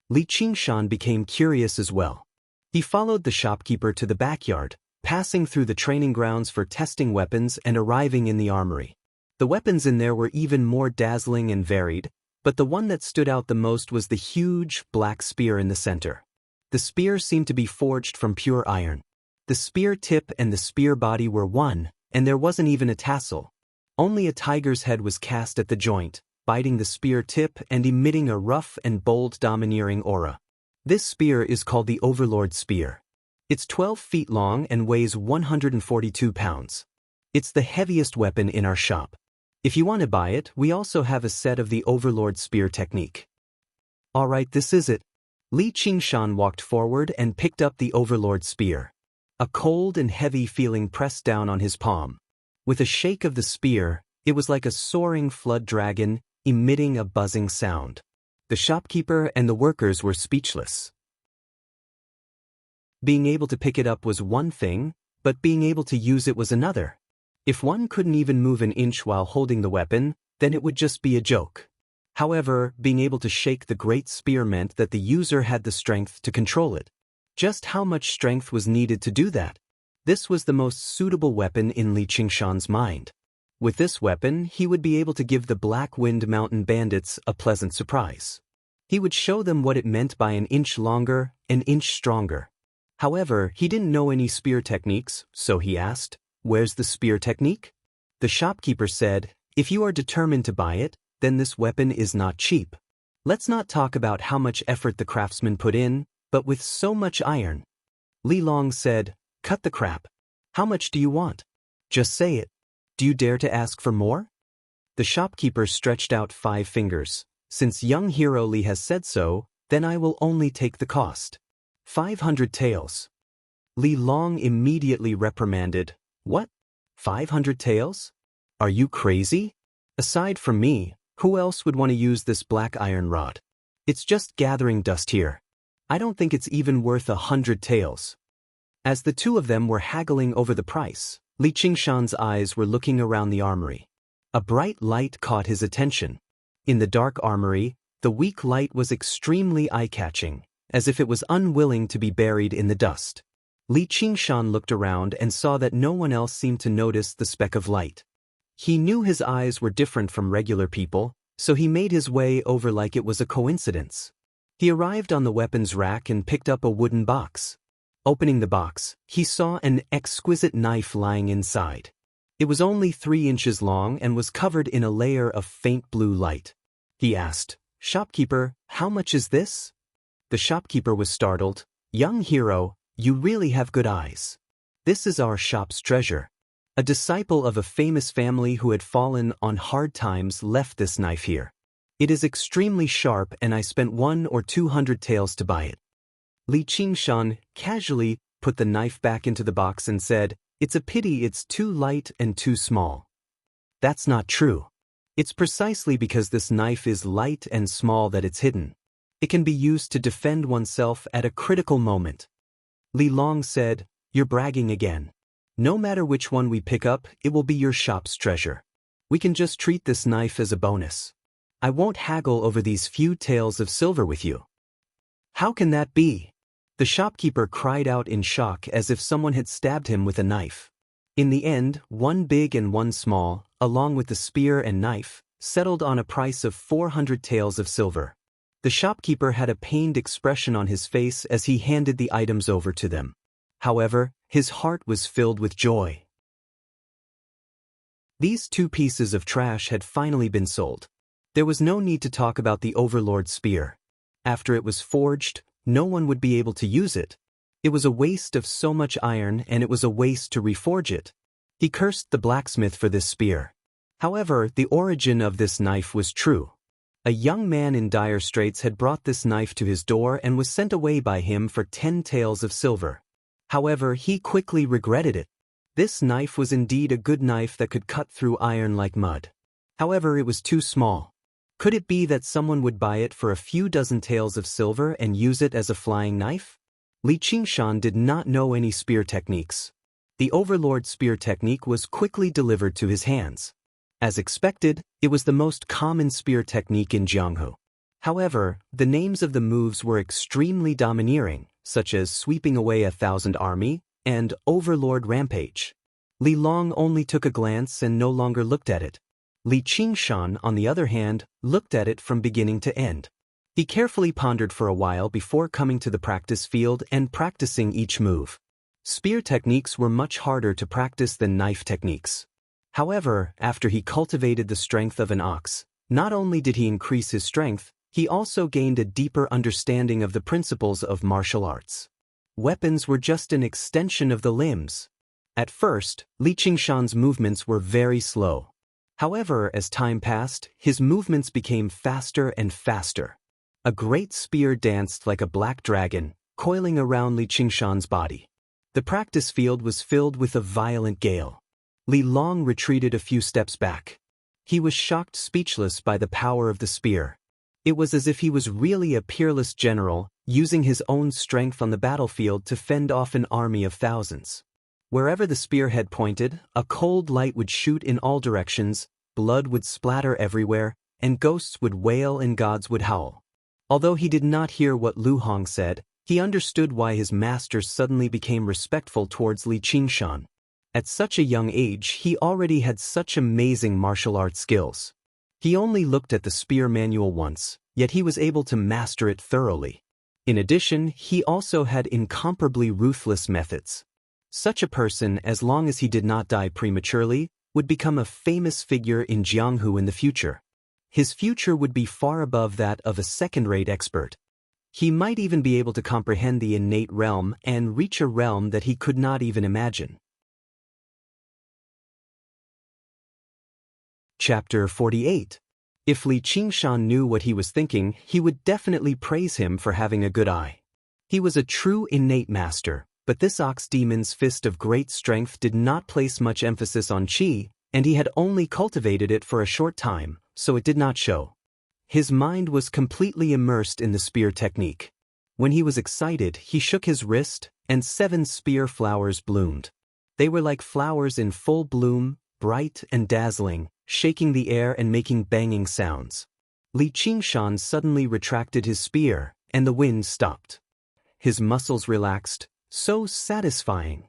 Li Qingshan became curious as well. He followed the shopkeeper to the backyard, passing through the training grounds for testing weapons and arriving in the armory. The weapons in there were even more dazzling and varied, but the one that stood out the most was the huge, black spear in the center. The spear seemed to be forged from pure iron. The spear tip and the spear body were one, and there wasn't even a tassel. Only a tiger's head was cast at the joint, biting the spear tip and emitting a rough and bold domineering aura. This spear is called the Overlord Spear. It's 12 feet long and weighs 142 pounds. It's the heaviest weapon in our shop. If you want to buy it, we also have a set of the Overlord Spear technique. Alright, this is it. Li Qingshan walked forward and picked up the Overlord Spear. A cold and heavy feeling pressed down on his palm. With a shake of the spear, it was like a soaring flood dragon, emitting a buzzing sound. The shopkeeper and the workers were speechless. Being able to pick it up was one thing, but being able to use it was another. If one couldn't even move an inch while holding the weapon, then it would just be a joke. However, being able to shake the great spear meant that the user had the strength to control it. Just how much strength was needed to do that? This was the most suitable weapon in Li Qingshan's mind. With this weapon, he would be able to give the Black Wind Mountain bandits a pleasant surprise. He would show them what it meant by an inch longer, an inch stronger. However, he didn't know any spear techniques, so he asked, "Where's the spear technique?" The shopkeeper said, "If you are determined to buy it, then this weapon is not cheap. Let's not talk about how much effort the craftsman put in, but with so much iron." Li Long said, "Cut the crap. How much do you want? Just say it. Do you dare to ask for more? The shopkeeper stretched out 5 fingers. Since young hero Li has said so, then I will only take the cost. 500 taels. Li Long immediately reprimanded. What? 500 taels? Are you crazy? Aside from me, who else would want to use this black iron rod? It's just gathering dust here. I don't think it's even worth 100 taels. As the two of them were haggling over the price, Li Qingshan's eyes were looking around the armory. A bright light caught his attention. In the dark armory, the weak light was extremely eye-catching, as if it was unwilling to be buried in the dust. Li Qingshan looked around and saw that no one else seemed to notice the speck of light. He knew his eyes were different from regular people, so he made his way over like it was a coincidence. He arrived on the weapons rack and picked up a wooden box. Opening the box, he saw an exquisite knife lying inside. It was only 3 inches long and was covered in a layer of faint blue light. He asked, "Shopkeeper, how much is this?" The shopkeeper was startled. "Young hero, you really have good eyes. This is our shop's treasure. A disciple of a famous family who had fallen on hard times left this knife here. It is extremely sharp and I spent 100 or 200 taels to buy it." Li Qingshan casually put the knife back into the box and said, "It's a pity it's too light and too small." That's not true. It's precisely because this knife is light and small that it's hidden. It can be used to defend oneself at a critical moment. Li Long said, "You're bragging again. No matter which one we pick up, it will be your shop's treasure. We can just treat this knife as a bonus. I won't haggle over these few taels of silver with you." "How can that be?" The shopkeeper cried out in shock as if someone had stabbed him with a knife. In the end, 1 big and 1 small, along with the spear and knife, settled on a price of 400 taels of silver. The shopkeeper had a pained expression on his face as he handed the items over to them. However, his heart was filled with joy. These 2 pieces of trash had finally been sold. There was no need to talk about the Overlord's spear. After it was forged, no one would be able to use it. It was a waste of so much iron and it was a waste to reforge it. He cursed the blacksmith for this spear. However, the origin of this knife was true. A young man in dire straits had brought this knife to his door and was sent away by him for 10 taels of silver. However, he quickly regretted it. This knife was indeed a good knife that could cut through iron like mud. However, it was too small. Could it be that someone would buy it for a few dozen taels of silver and use it as a flying knife? Li Qingshan did not know any spear techniques. The Overlord spear technique was quickly delivered to his hands. As expected, it was the most common spear technique in Jianghu. However, the names of the moves were extremely domineering, such as sweeping away 1,000 army and Overlord Rampage. Li Long only took a glance and no longer looked at it. Li Qingshan, on the other hand, looked at it from beginning to end. He carefully pondered for a while before coming to the practice field and practicing each move. Spear techniques were much harder to practice than knife techniques. However, after he cultivated the strength of an ox, not only did he increase his strength, he also gained a deeper understanding of the principles of martial arts. Weapons were just an extension of the limbs. At first, Li Qingshan's movements were very slow. However, as time passed, his movements became faster and faster. A great spear danced like a black dragon, coiling around Li Qingshan's body. The practice field was filled with a violent gale. Li Long retreated a few steps back. He was shocked speechless by the power of the spear. It was as if he was really a peerless general, using his own strength on the battlefield to fend off an army of thousands. Wherever the spearhead pointed, a cold light would shoot in all directions, blood would splatter everywhere, and ghosts would wail and gods would howl. Although he did not hear what Lu Hong said, he understood why his master suddenly became respectful towards Li Qingshan. At such a young age, he already had such amazing martial arts skills. He only looked at the spear manual once, yet he was able to master it thoroughly. In addition, he also had incomparably ruthless methods. Such a person, as long as he did not die prematurely, would become a famous figure in Jianghu in the future. His future would be far above that of a second-rate expert. He might even be able to comprehend the innate realm and reach a realm that he could not even imagine. Chapter 48. If Li Qingshan knew what he was thinking, he would definitely praise him for having a good eye. He was a true innate master, but this ox demon's fist of great strength did not place much emphasis on qi, and he had only cultivated it for a short time, so it did not show. His mind was completely immersed in the spear technique. When he was excited, he shook his wrist, and 7 spear flowers bloomed. They were like flowers in full bloom, bright and dazzling, shaking the air and making banging sounds. Li Qingshan suddenly retracted his spear, and the wind stopped. His muscles relaxed, so satisfying.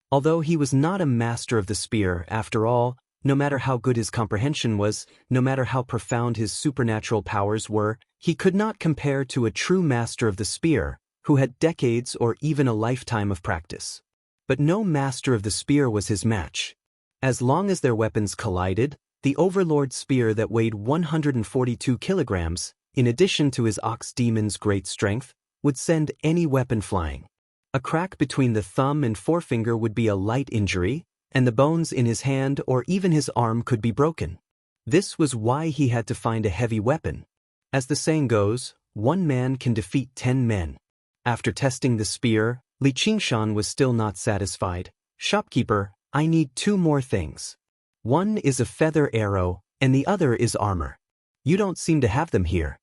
Although he was not a master of the spear, after all, no matter how good his comprehension was, no matter how profound his supernatural powers were, he could not compare to a true master of the spear, who had decades or even a lifetime of practice. But no master of the spear was his match. As long as their weapons collided, the Overlord spear that weighed 142 kilograms, in addition to his ox demon's great strength, would send any weapon flying. A crack between the thumb and forefinger would be a light injury, and the bones in his hand or even his arm could be broken. This was why he had to find a heavy weapon. As the saying goes, 1 man can defeat 10 men. After testing the spear, Li Qingshan was still not satisfied. "Shopkeeper, I need 2 more things. One is a feather arrow, and the other is armor. You don't seem to have them here."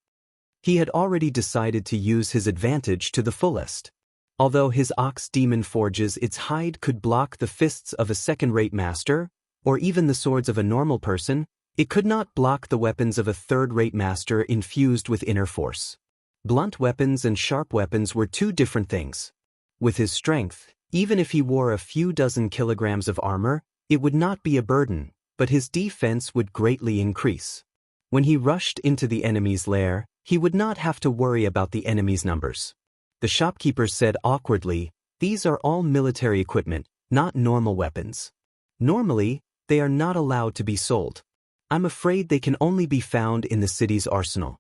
He had already decided to use his advantage to the fullest. Although his ox demon forges its hide could block the fists of a second-rate master, or even the swords of a normal person, it could not block the weapons of a third-rate master infused with inner force. Blunt weapons and sharp weapons were 2 different things. With his strength, even if he wore a few dozen kilograms of armor, it would not be a burden, but his defense would greatly increase. When he rushed into the enemy's lair, he would not have to worry about the enemy's numbers. The shopkeeper said awkwardly, "These are all military equipment, not normal weapons. Normally, they are not allowed to be sold. I'm afraid they can only be found in the city's arsenal."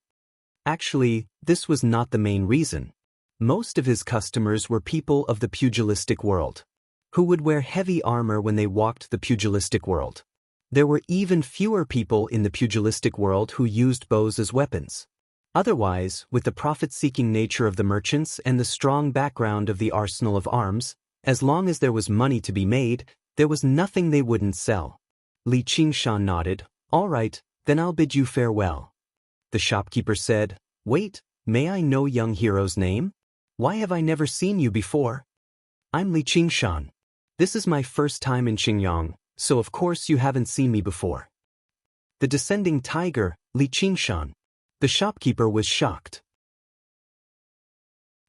Actually, this was not the main reason. Most of his customers were people of the pugilistic world, who would wear heavy armor when they walked the pugilistic world. There were even fewer people in the pugilistic world who used bows as weapons. Otherwise, with the profit-seeking nature of the merchants and the strong background of the arsenal of arms, as long as there was money to be made, there was nothing they wouldn't sell. Li Qingshan nodded. "All right, then I'll bid you farewell." The shopkeeper said, "Wait, may I know young hero's name? Why have I never seen you before?" "I'm Li Qingshan. This is my first time in Xinjiang, so of course you haven't seen me before." The descending tiger, Li Qingshan. The shopkeeper was shocked.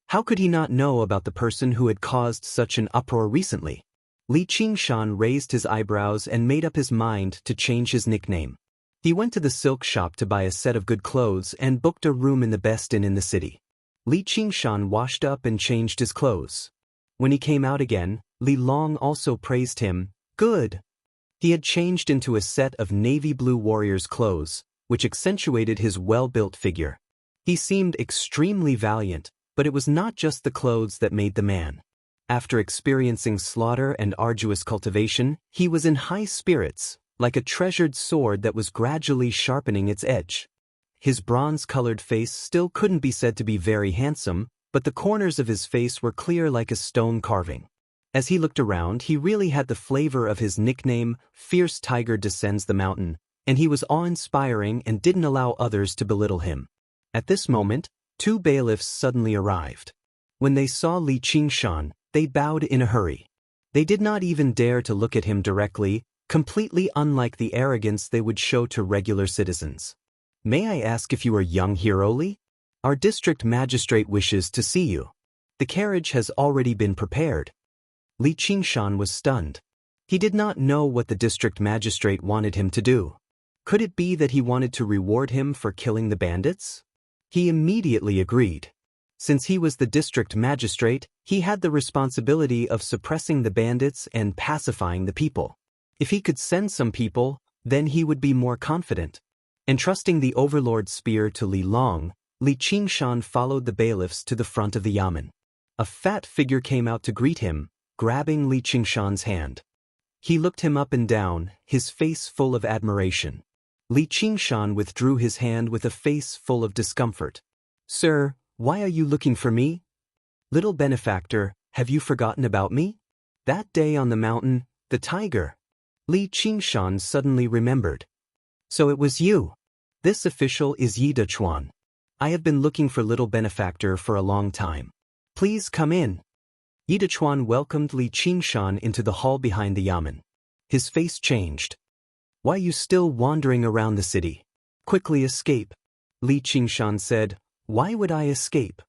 How could he not know about the person who had caused such an uproar recently? Li Qingshan raised his eyebrows and made up his mind to change his nickname. He went to the silk shop to buy a set of good clothes and booked a room in the best inn in the city. Li Qingshan washed up and changed his clothes. When he came out again, Li Long also praised him. Good. He had changed into a set of navy blue warrior's clothes, which accentuated his well-built figure. He seemed extremely valiant, but it was not just the clothes that made the man. After experiencing slaughter and arduous cultivation, he was in high spirits, like a treasured sword that was gradually sharpening its edge. His bronze-colored face still couldn't be said to be very handsome, but the corners of his face were clear like a stone carving. As he looked around, he really had the flavor of his nickname, Fierce Tiger Descends the Mountain, and he was awe-inspiring and didn't allow others to belittle him. At this moment, 2 bailiffs suddenly arrived. When they saw Li Qingshan, they bowed in a hurry. They did not even dare to look at him directly, completely unlike the arrogance they would show to regular citizens. "May I ask if you are young hero Li? Our district magistrate wishes to see you. The carriage has already been prepared." Li Qingshan was stunned. He did not know what the district magistrate wanted him to do. Could it be that he wanted to reward him for killing the bandits? He immediately agreed. Since he was the district magistrate, he had the responsibility of suppressing the bandits and pacifying the people. If he could send some people, then he would be more confident. Entrusting the Overlord spear to Li Long, Li Qingshan followed the bailiffs to the front of the yamen. A fat figure came out to greet him, grabbing Li Qingshan's hand. He looked him up and down, his face full of admiration. Li Qingshan withdrew his hand with a face full of discomfort. Sir, why are you looking for me? Little benefactor, have you forgotten about me? That day on the mountain, the tiger. Li Qingshan suddenly remembered. So it was you. This official is Yi Dechuan. I have been looking for little benefactor for a long time. Please come in. Yi Dechuan welcomed Li Qingshan into the hall behind the yamen. His face changed. Why are you still wandering around the city? Quickly escape. Li Qingshan said, Why would I escape?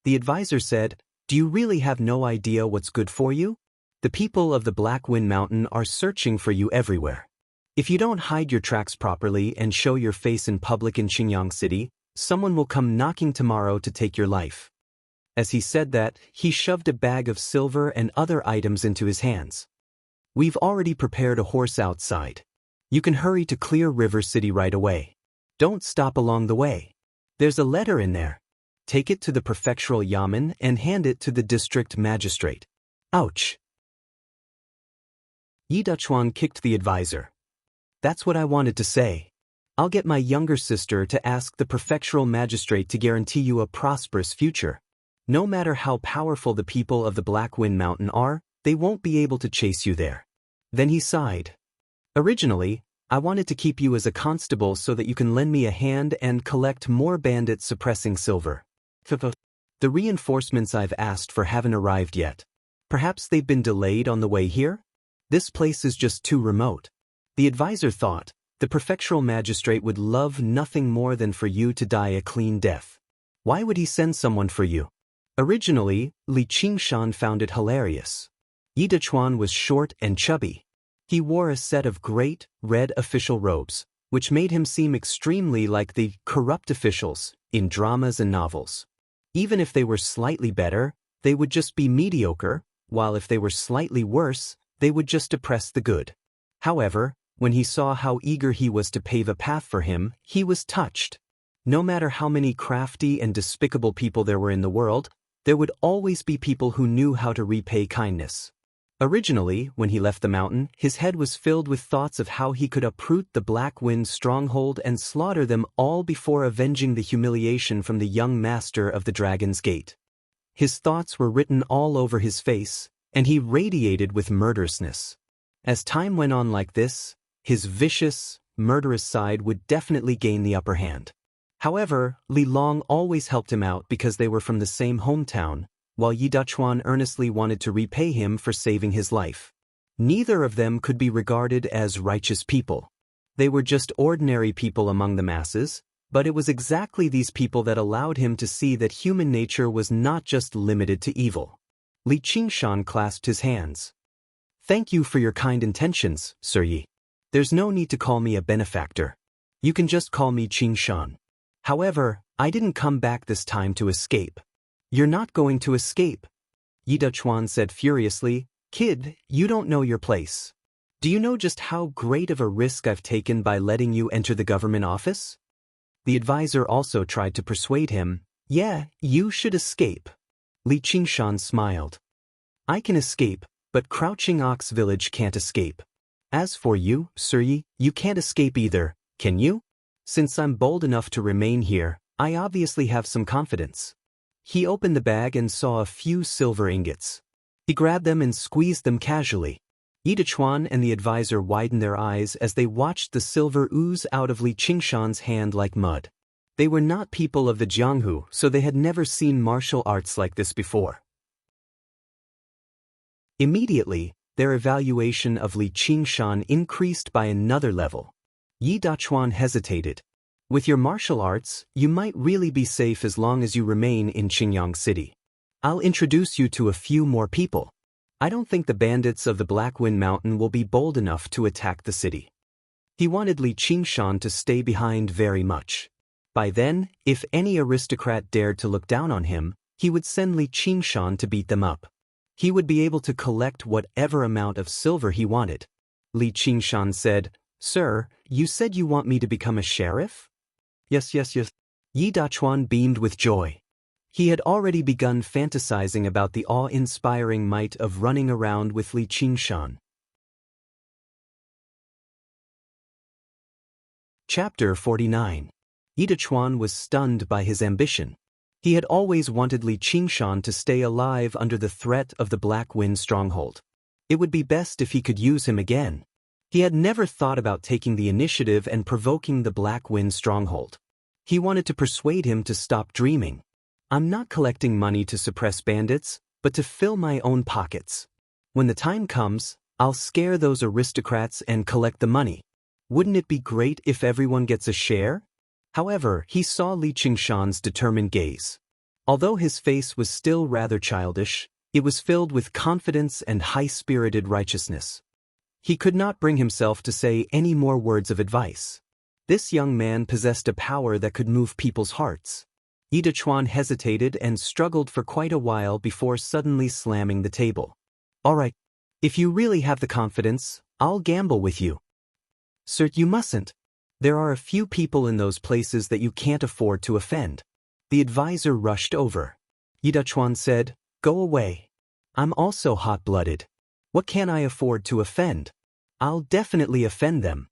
The advisor said, Do you really have no idea what's good for you? The people of the Black Wind Mountain are searching for you everywhere. If you don't hide your tracks properly and show your face in public in Xinjiang City, someone will come knocking tomorrow to take your life. As he said that, he shoved a bag of silver and other items into his hands. We've already prepared a horse outside. You can hurry to Clear River City right away. Don't stop along the way. There's a letter in there. Take it to the prefectural yamen and hand it to the district magistrate. Ouch. Yi Dechuan kicked the advisor. That's what I wanted to say. I'll get my younger sister to ask the prefectural magistrate to guarantee you a prosperous future. No matter how powerful the people of the Black Wind Mountain are, they won't be able to chase you there. Then he sighed. Originally, I wanted to keep you as a constable so that you can lend me a hand and collect more bandits suppressing silver. The reinforcements I've asked for haven't arrived yet. Perhaps they've been delayed on the way here? This place is just too remote. The advisor thought, the prefectural magistrate would love nothing more than for you to die a clean death. Why would he send someone for you? Originally, Li Qingshan found it hilarious. Yi Dechuan was short and chubby. He wore a set of great, red official robes, which made him seem extremely like the corrupt officials in dramas and novels. Even if they were slightly better, they would just be mediocre, while if they were slightly worse, they would just oppress the good. However, when he saw how eager he was to pave a path for him, he was touched. No matter how many crafty and despicable people there were in the world, there would always be people who knew how to repay kindness. Originally, when he left the mountain, his head was filled with thoughts of how he could uproot the Black Wind stronghold and slaughter them all before avenging the humiliation from the young master of the Dragon's Gate. His thoughts were written all over his face, and he radiated with murderousness. As time went on like this, his vicious, murderous side would definitely gain the upper hand. However, Li Long always helped him out because they were from the same hometown, while Yi Dechuan earnestly wanted to repay him for saving his life. Neither of them could be regarded as righteous people. They were just ordinary people among the masses, but it was exactly these people that allowed him to see that human nature was not just limited to evil. Li Qingshan clasped his hands. Thank you for your kind intentions, Sir Yi. There's no need to call me a benefactor. You can just call me Qingshan. However, I didn't come back this time to escape. You're not going to escape. Yi Dechuan said furiously, Kid, you don't know your place. Do you know just how great of a risk I've taken by letting you enter the government office? The advisor also tried to persuade him, Yeah, you should escape. Li Qingshan smiled. I can escape, but Crouching Ox Village can't escape. As for you, Sir Yi, you can't escape either, can you? Since I'm bold enough to remain here, I obviously have some confidence. He opened the bag and saw a few silver ingots. He grabbed them and squeezed them casually. Yi Dechuan and the advisor widened their eyes as they watched the silver ooze out of Li Qingshan's hand like mud. They were not people of the Jianghu, so they had never seen martial arts like this before. Immediately, their evaluation of Li Qingshan increased by another level. Yi Dechuan hesitated. With your martial arts, you might really be safe as long as you remain in Xinjiang City. I'll introduce you to a few more people. I don't think the bandits of the Black Wind Mountain will be bold enough to attack the city. He wanted Li Qingshan to stay behind very much. By then, if any aristocrat dared to look down on him, he would send Li Qingshan to beat them up. He would be able to collect whatever amount of silver he wanted. Li Qingshan said, Sir, you said you want me to become a sheriff? Yes. Yi Dechuan beamed with joy. He had already begun fantasizing about the awe-inspiring might of running around with Li Qingshan. Chapter 49. Yi Dechuan was stunned by his ambition. He had always wanted Li Qingshan to stay alive under the threat of the Black Wind stronghold. It would be best if he could use him again. He had never thought about taking the initiative and provoking the Black Wind stronghold. He wanted to persuade him to stop dreaming. I'm not collecting money to suppress bandits, but to fill my own pockets. When the time comes, I'll scare those aristocrats and collect the money. Wouldn't it be great if everyone gets a share? However, he saw Li Qingshan's determined gaze. Although his face was still rather childish, it was filled with confidence and high-spirited righteousness. He could not bring himself to say any more words of advice. This young man possessed a power that could move people's hearts. Yi Dechuan hesitated and struggled for quite a while before suddenly slamming the table. All right. If you really have the confidence, I'll gamble with you. Sir, you mustn't. There are a few people in those places that you can't afford to offend. The advisor rushed over. Yi Dechuan said, Go away. I'm also hot-blooded. What can I afford to offend? I'll definitely offend them.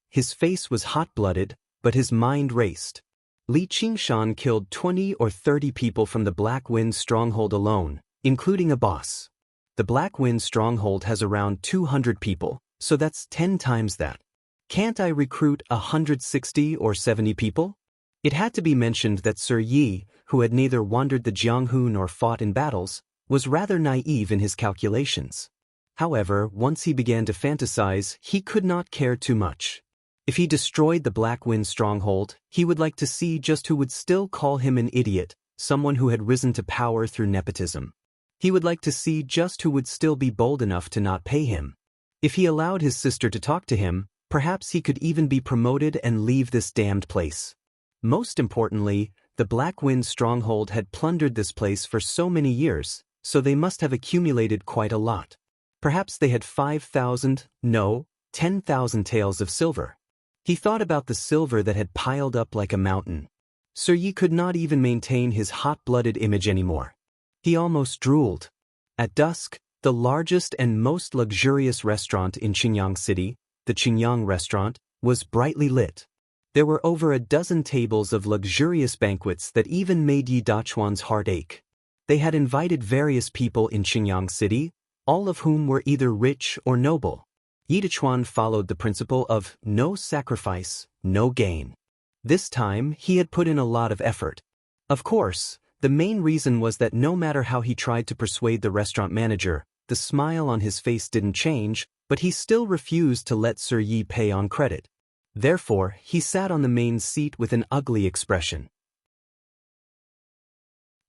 His face was hot-blooded, but his mind raced. Li Qingshan killed 20 or 30 people from the Black Wind stronghold alone, including a boss. The Black Wind stronghold has around 200 people, so that's 10 times that. Can't I recruit 160 or 70 people? It had to be mentioned that Sir Yi, who had neither wandered the Jianghu nor fought in battles, was rather naive in his calculations. However, once he began to fantasize, he could not care too much. If he destroyed the Black Wind stronghold, he would like to see just who would still call him an idiot, someone who had risen to power through nepotism. He would like to see just who would still be bold enough to not pay him. If he allowed his sister to talk to him, perhaps he could even be promoted and leave this damned place. Most importantly, the Black Wind stronghold had plundered this place for so many years, so they must have accumulated quite a lot. Perhaps they had 5,000, no, 10,000 taels of silver. He thought about the silver that had piled up like a mountain. Sir Yi could not even maintain his hot-blooded image anymore. He almost drooled. At dusk, the largest and most luxurious restaurant in Qingyang City, the Qingyang restaurant, was brightly lit. There were over a dozen tables of luxurious banquets that even made Yi Dechuan's heart ache. They had invited various people in Qingyang City, all of whom were either rich or noble. Yi Dechuan followed the principle of no sacrifice, no gain. This time, he had put in a lot of effort. Of course, the main reason was that no matter how he tried to persuade the restaurant manager, the smile on his face didn't change, but he still refused to let Sir Yi pay on credit. Therefore, he sat on the main seat with an ugly expression.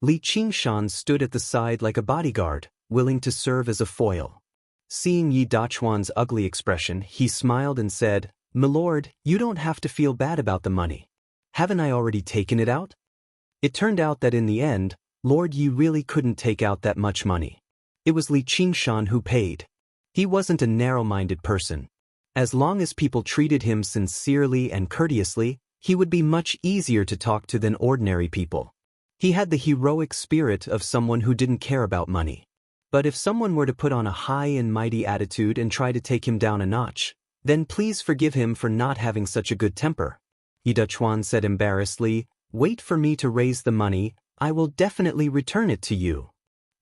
Li Qingshan stood at the side like a bodyguard, willing to serve as a foil. Seeing Yi Dechuan's ugly expression, he smiled and said, "Milord, you don't have to feel bad about the money. Haven't I already taken it out?" It turned out that in the end, Lord Yi really couldn't take out that much money. It was Li Qingshan who paid. He wasn't a narrow-minded person. As long as people treated him sincerely and courteously, he would be much easier to talk to than ordinary people. He had the heroic spirit of someone who didn't care about money. But if someone were to put on a high and mighty attitude and try to take him down a notch, then please forgive him for not having such a good temper. Yi Dechuan said embarrassedly, "Wait for me to raise the money, I will definitely return it to you."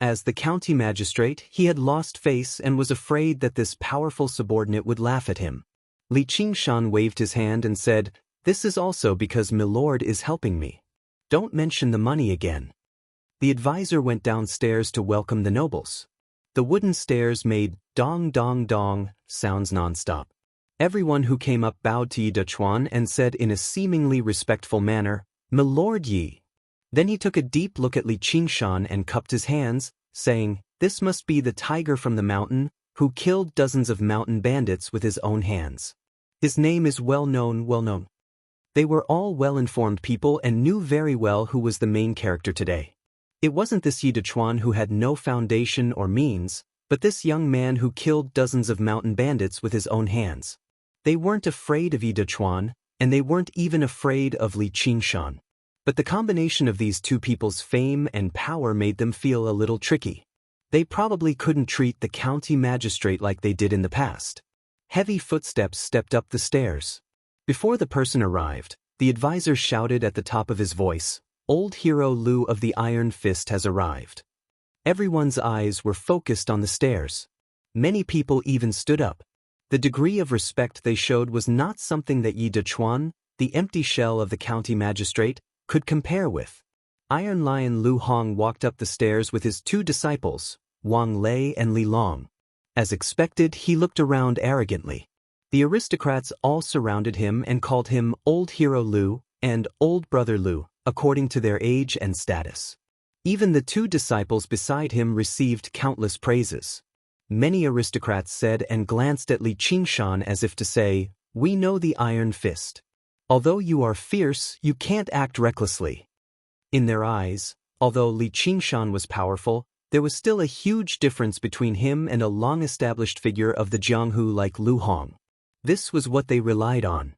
As the county magistrate, he had lost face and was afraid that this powerful subordinate would laugh at him. Li Qingshan waved his hand and said, "This is also because Milord is helping me. Don't mention the money again." The advisor went downstairs to welcome the nobles. The wooden stairs made dong dong dong sounds non-stop. Everyone who came up bowed to Yi Dechuan and said in a seemingly respectful manner, "Milord Yi." Then he took a deep look at Li Qingshan and cupped his hands, saying, "This must be the tiger from the mountain, who killed dozens of mountain bandits with his own hands. His name is well known. They were all well-informed people and knew very well who was the main character today. It wasn't this Yi Dechuan who had no foundation or means, but this young man who killed dozens of mountain bandits with his own hands. They weren't afraid of Yi Dechuan, and they weren't even afraid of Li Qingshan. But the combination of these two people's fame and power made them feel a little tricky. They probably couldn't treat the county magistrate like they did in the past. Heavy footsteps stepped up the stairs. Before the person arrived, the advisor shouted at the top of his voice, "Old hero Lu of the Iron Fist has arrived." Everyone's eyes were focused on the stairs. Many people even stood up. The degree of respect they showed was not something that Yi Dechuan, the empty shell of the county magistrate, could compare with. Iron Lion Lu Hong walked up the stairs with his two disciples, Wang Lei and Li Long. As expected, he looked around arrogantly. The aristocrats all surrounded him and called him Old Hero Lu and Old Brother Lu, according to their age and status. Even the two disciples beside him received countless praises. Many aristocrats said and glanced at Li Qingshan as if to say, "We know the Iron Fist. Although you are fierce, you can't act recklessly." In their eyes, although Li Qingshan was powerful, there was still a huge difference between him and a long-established figure of the Jianghu like Lu Hong. This was what they relied on.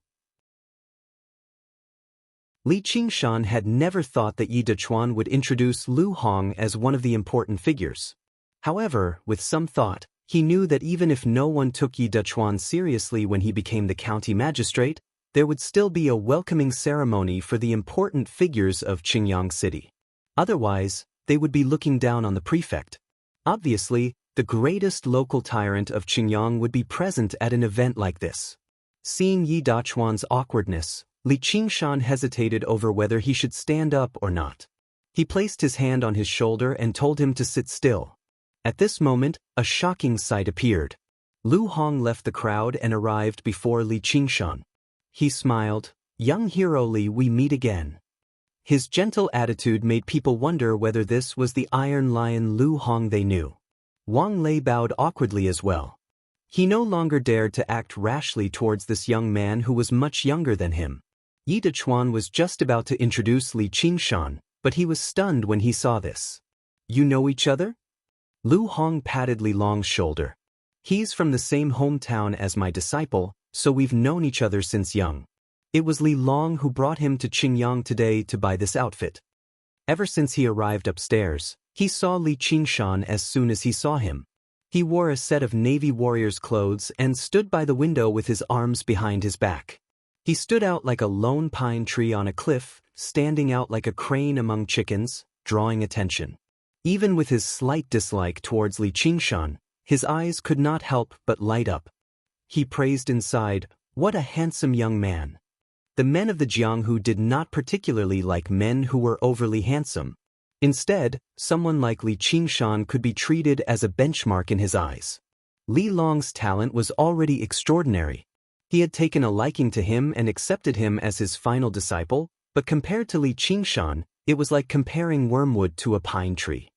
Li Qingshan had never thought that Yi Dechuan would introduce Lu Hong as one of the important figures. However, with some thought, he knew that even if no one took Yi Dechuan seriously when he became the county magistrate, there would still be a welcoming ceremony for the important figures of Qingyang City. Otherwise, they would be looking down on the prefect. Obviously, the greatest local tyrant of Qingyang would be present at an event like this. Seeing Yi Dechuan's awkwardness, Li Qingshan hesitated over whether he should stand up or not. He placed his hand on his shoulder and told him to sit still. At this moment, a shocking sight appeared. Lu Hong left the crowd and arrived before Li Qingshan. He smiled, "Young hero Li, we meet again." His gentle attitude made people wonder whether this was the Iron Lion Lu Hong they knew. Wang Lei bowed awkwardly as well. He no longer dared to act rashly towards this young man who was much younger than him. Yi Dechuan was just about to introduce Li Qingshan, but he was stunned when he saw this. "You know each other?" Lu Hong patted Li Long's shoulder. "He's from the same hometown as my disciple, so we've known each other since young. It was Li Long who brought him to Qingyang today to buy this outfit." Ever since he arrived upstairs, he saw Li Qingshan as soon as he saw him. He wore a set of Navy warrior's clothes and stood by the window with his arms behind his back. He stood out like a lone pine tree on a cliff, standing out like a crane among chickens, drawing attention. Even with his slight dislike towards Li Qingshan, his eyes could not help but light up. He praised inside, "What a handsome young man." The men of the Jianghu did not particularly like men who were overly handsome. Instead, someone like Li Qingshan could be treated as a benchmark in his eyes. Li Long's talent was already extraordinary. He had taken a liking to him and accepted him as his final disciple, but compared to Li Qingshan, it was like comparing wormwood to a pine tree.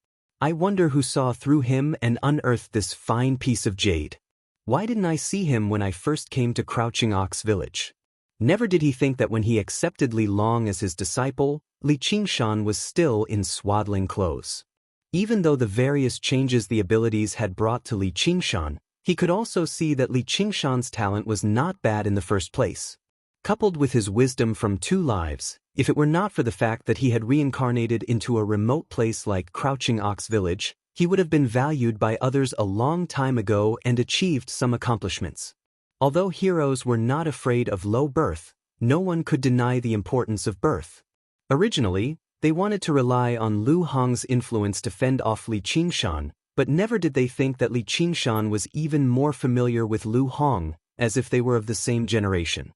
I wonder who saw through him and unearthed this fine piece of jade. Why didn't I see him when I first came to Crouching Ox Village? Never did he think that when he accepted Li Long as his disciple, Li Qingshan was still in swaddling clothes. Even though the various changes the abilities had brought to Li Qingshan, he could also see that Li Qingshan's talent was not bad in the first place. Coupled with his wisdom from 2 lives, if it were not for the fact that he had reincarnated into a remote place like Crouching Ox Village, he would have been valued by others a long time ago and achieved some accomplishments. Although heroes were not afraid of low birth, no one could deny the importance of birth. Originally, they wanted to rely on Lu Hong's influence to fend off Li Qingshan, but never did they think that Li Qingshan was even more familiar with Lu Hong, as if they were of the same generation.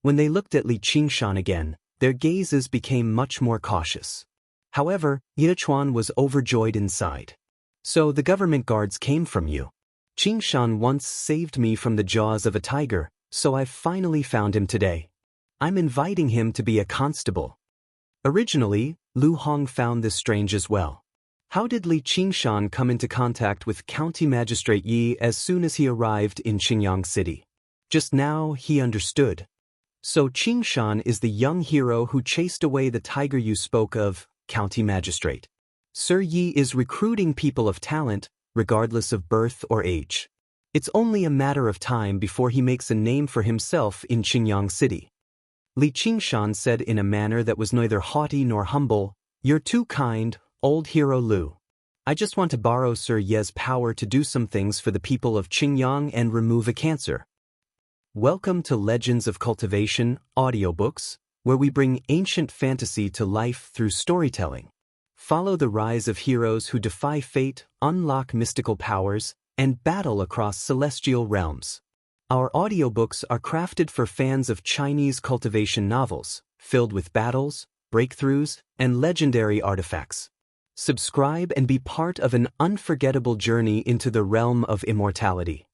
When they looked at Li Qingshan again, their gazes became much more cautious. However, Yi Dechuan was overjoyed inside. "So the government guards came from you. Qingshan once saved me from the jaws of a tiger, so I've finally found him today. I'm inviting him to be a constable." Originally, Lu Hong found this strange as well. How did Li Qingshan come into contact with County Magistrate Yi as soon as he arrived in Qingyang City? Just now, he understood. So Qingshan is the young hero who chased away the tiger you spoke of, County Magistrate. Sir Yi is recruiting people of talent, regardless of birth or age. It's only a matter of time before he makes a name for himself in Qingyang City. Li Qingshan said in a manner that was neither haughty nor humble, "You're too kind, old hero Lu. I just want to borrow Sir Ye's power to do some things for the people of Qingyang and remove a cancer." Welcome to Legends of Cultivation, audiobooks, where we bring ancient fantasy to life through storytelling. Follow the rise of heroes who defy fate, unlock mystical powers, and battle across celestial realms. Our audiobooks are crafted for fans of Chinese cultivation novels, filled with battles, breakthroughs, and legendary artifacts. Subscribe and be part of an unforgettable journey into the realm of immortality.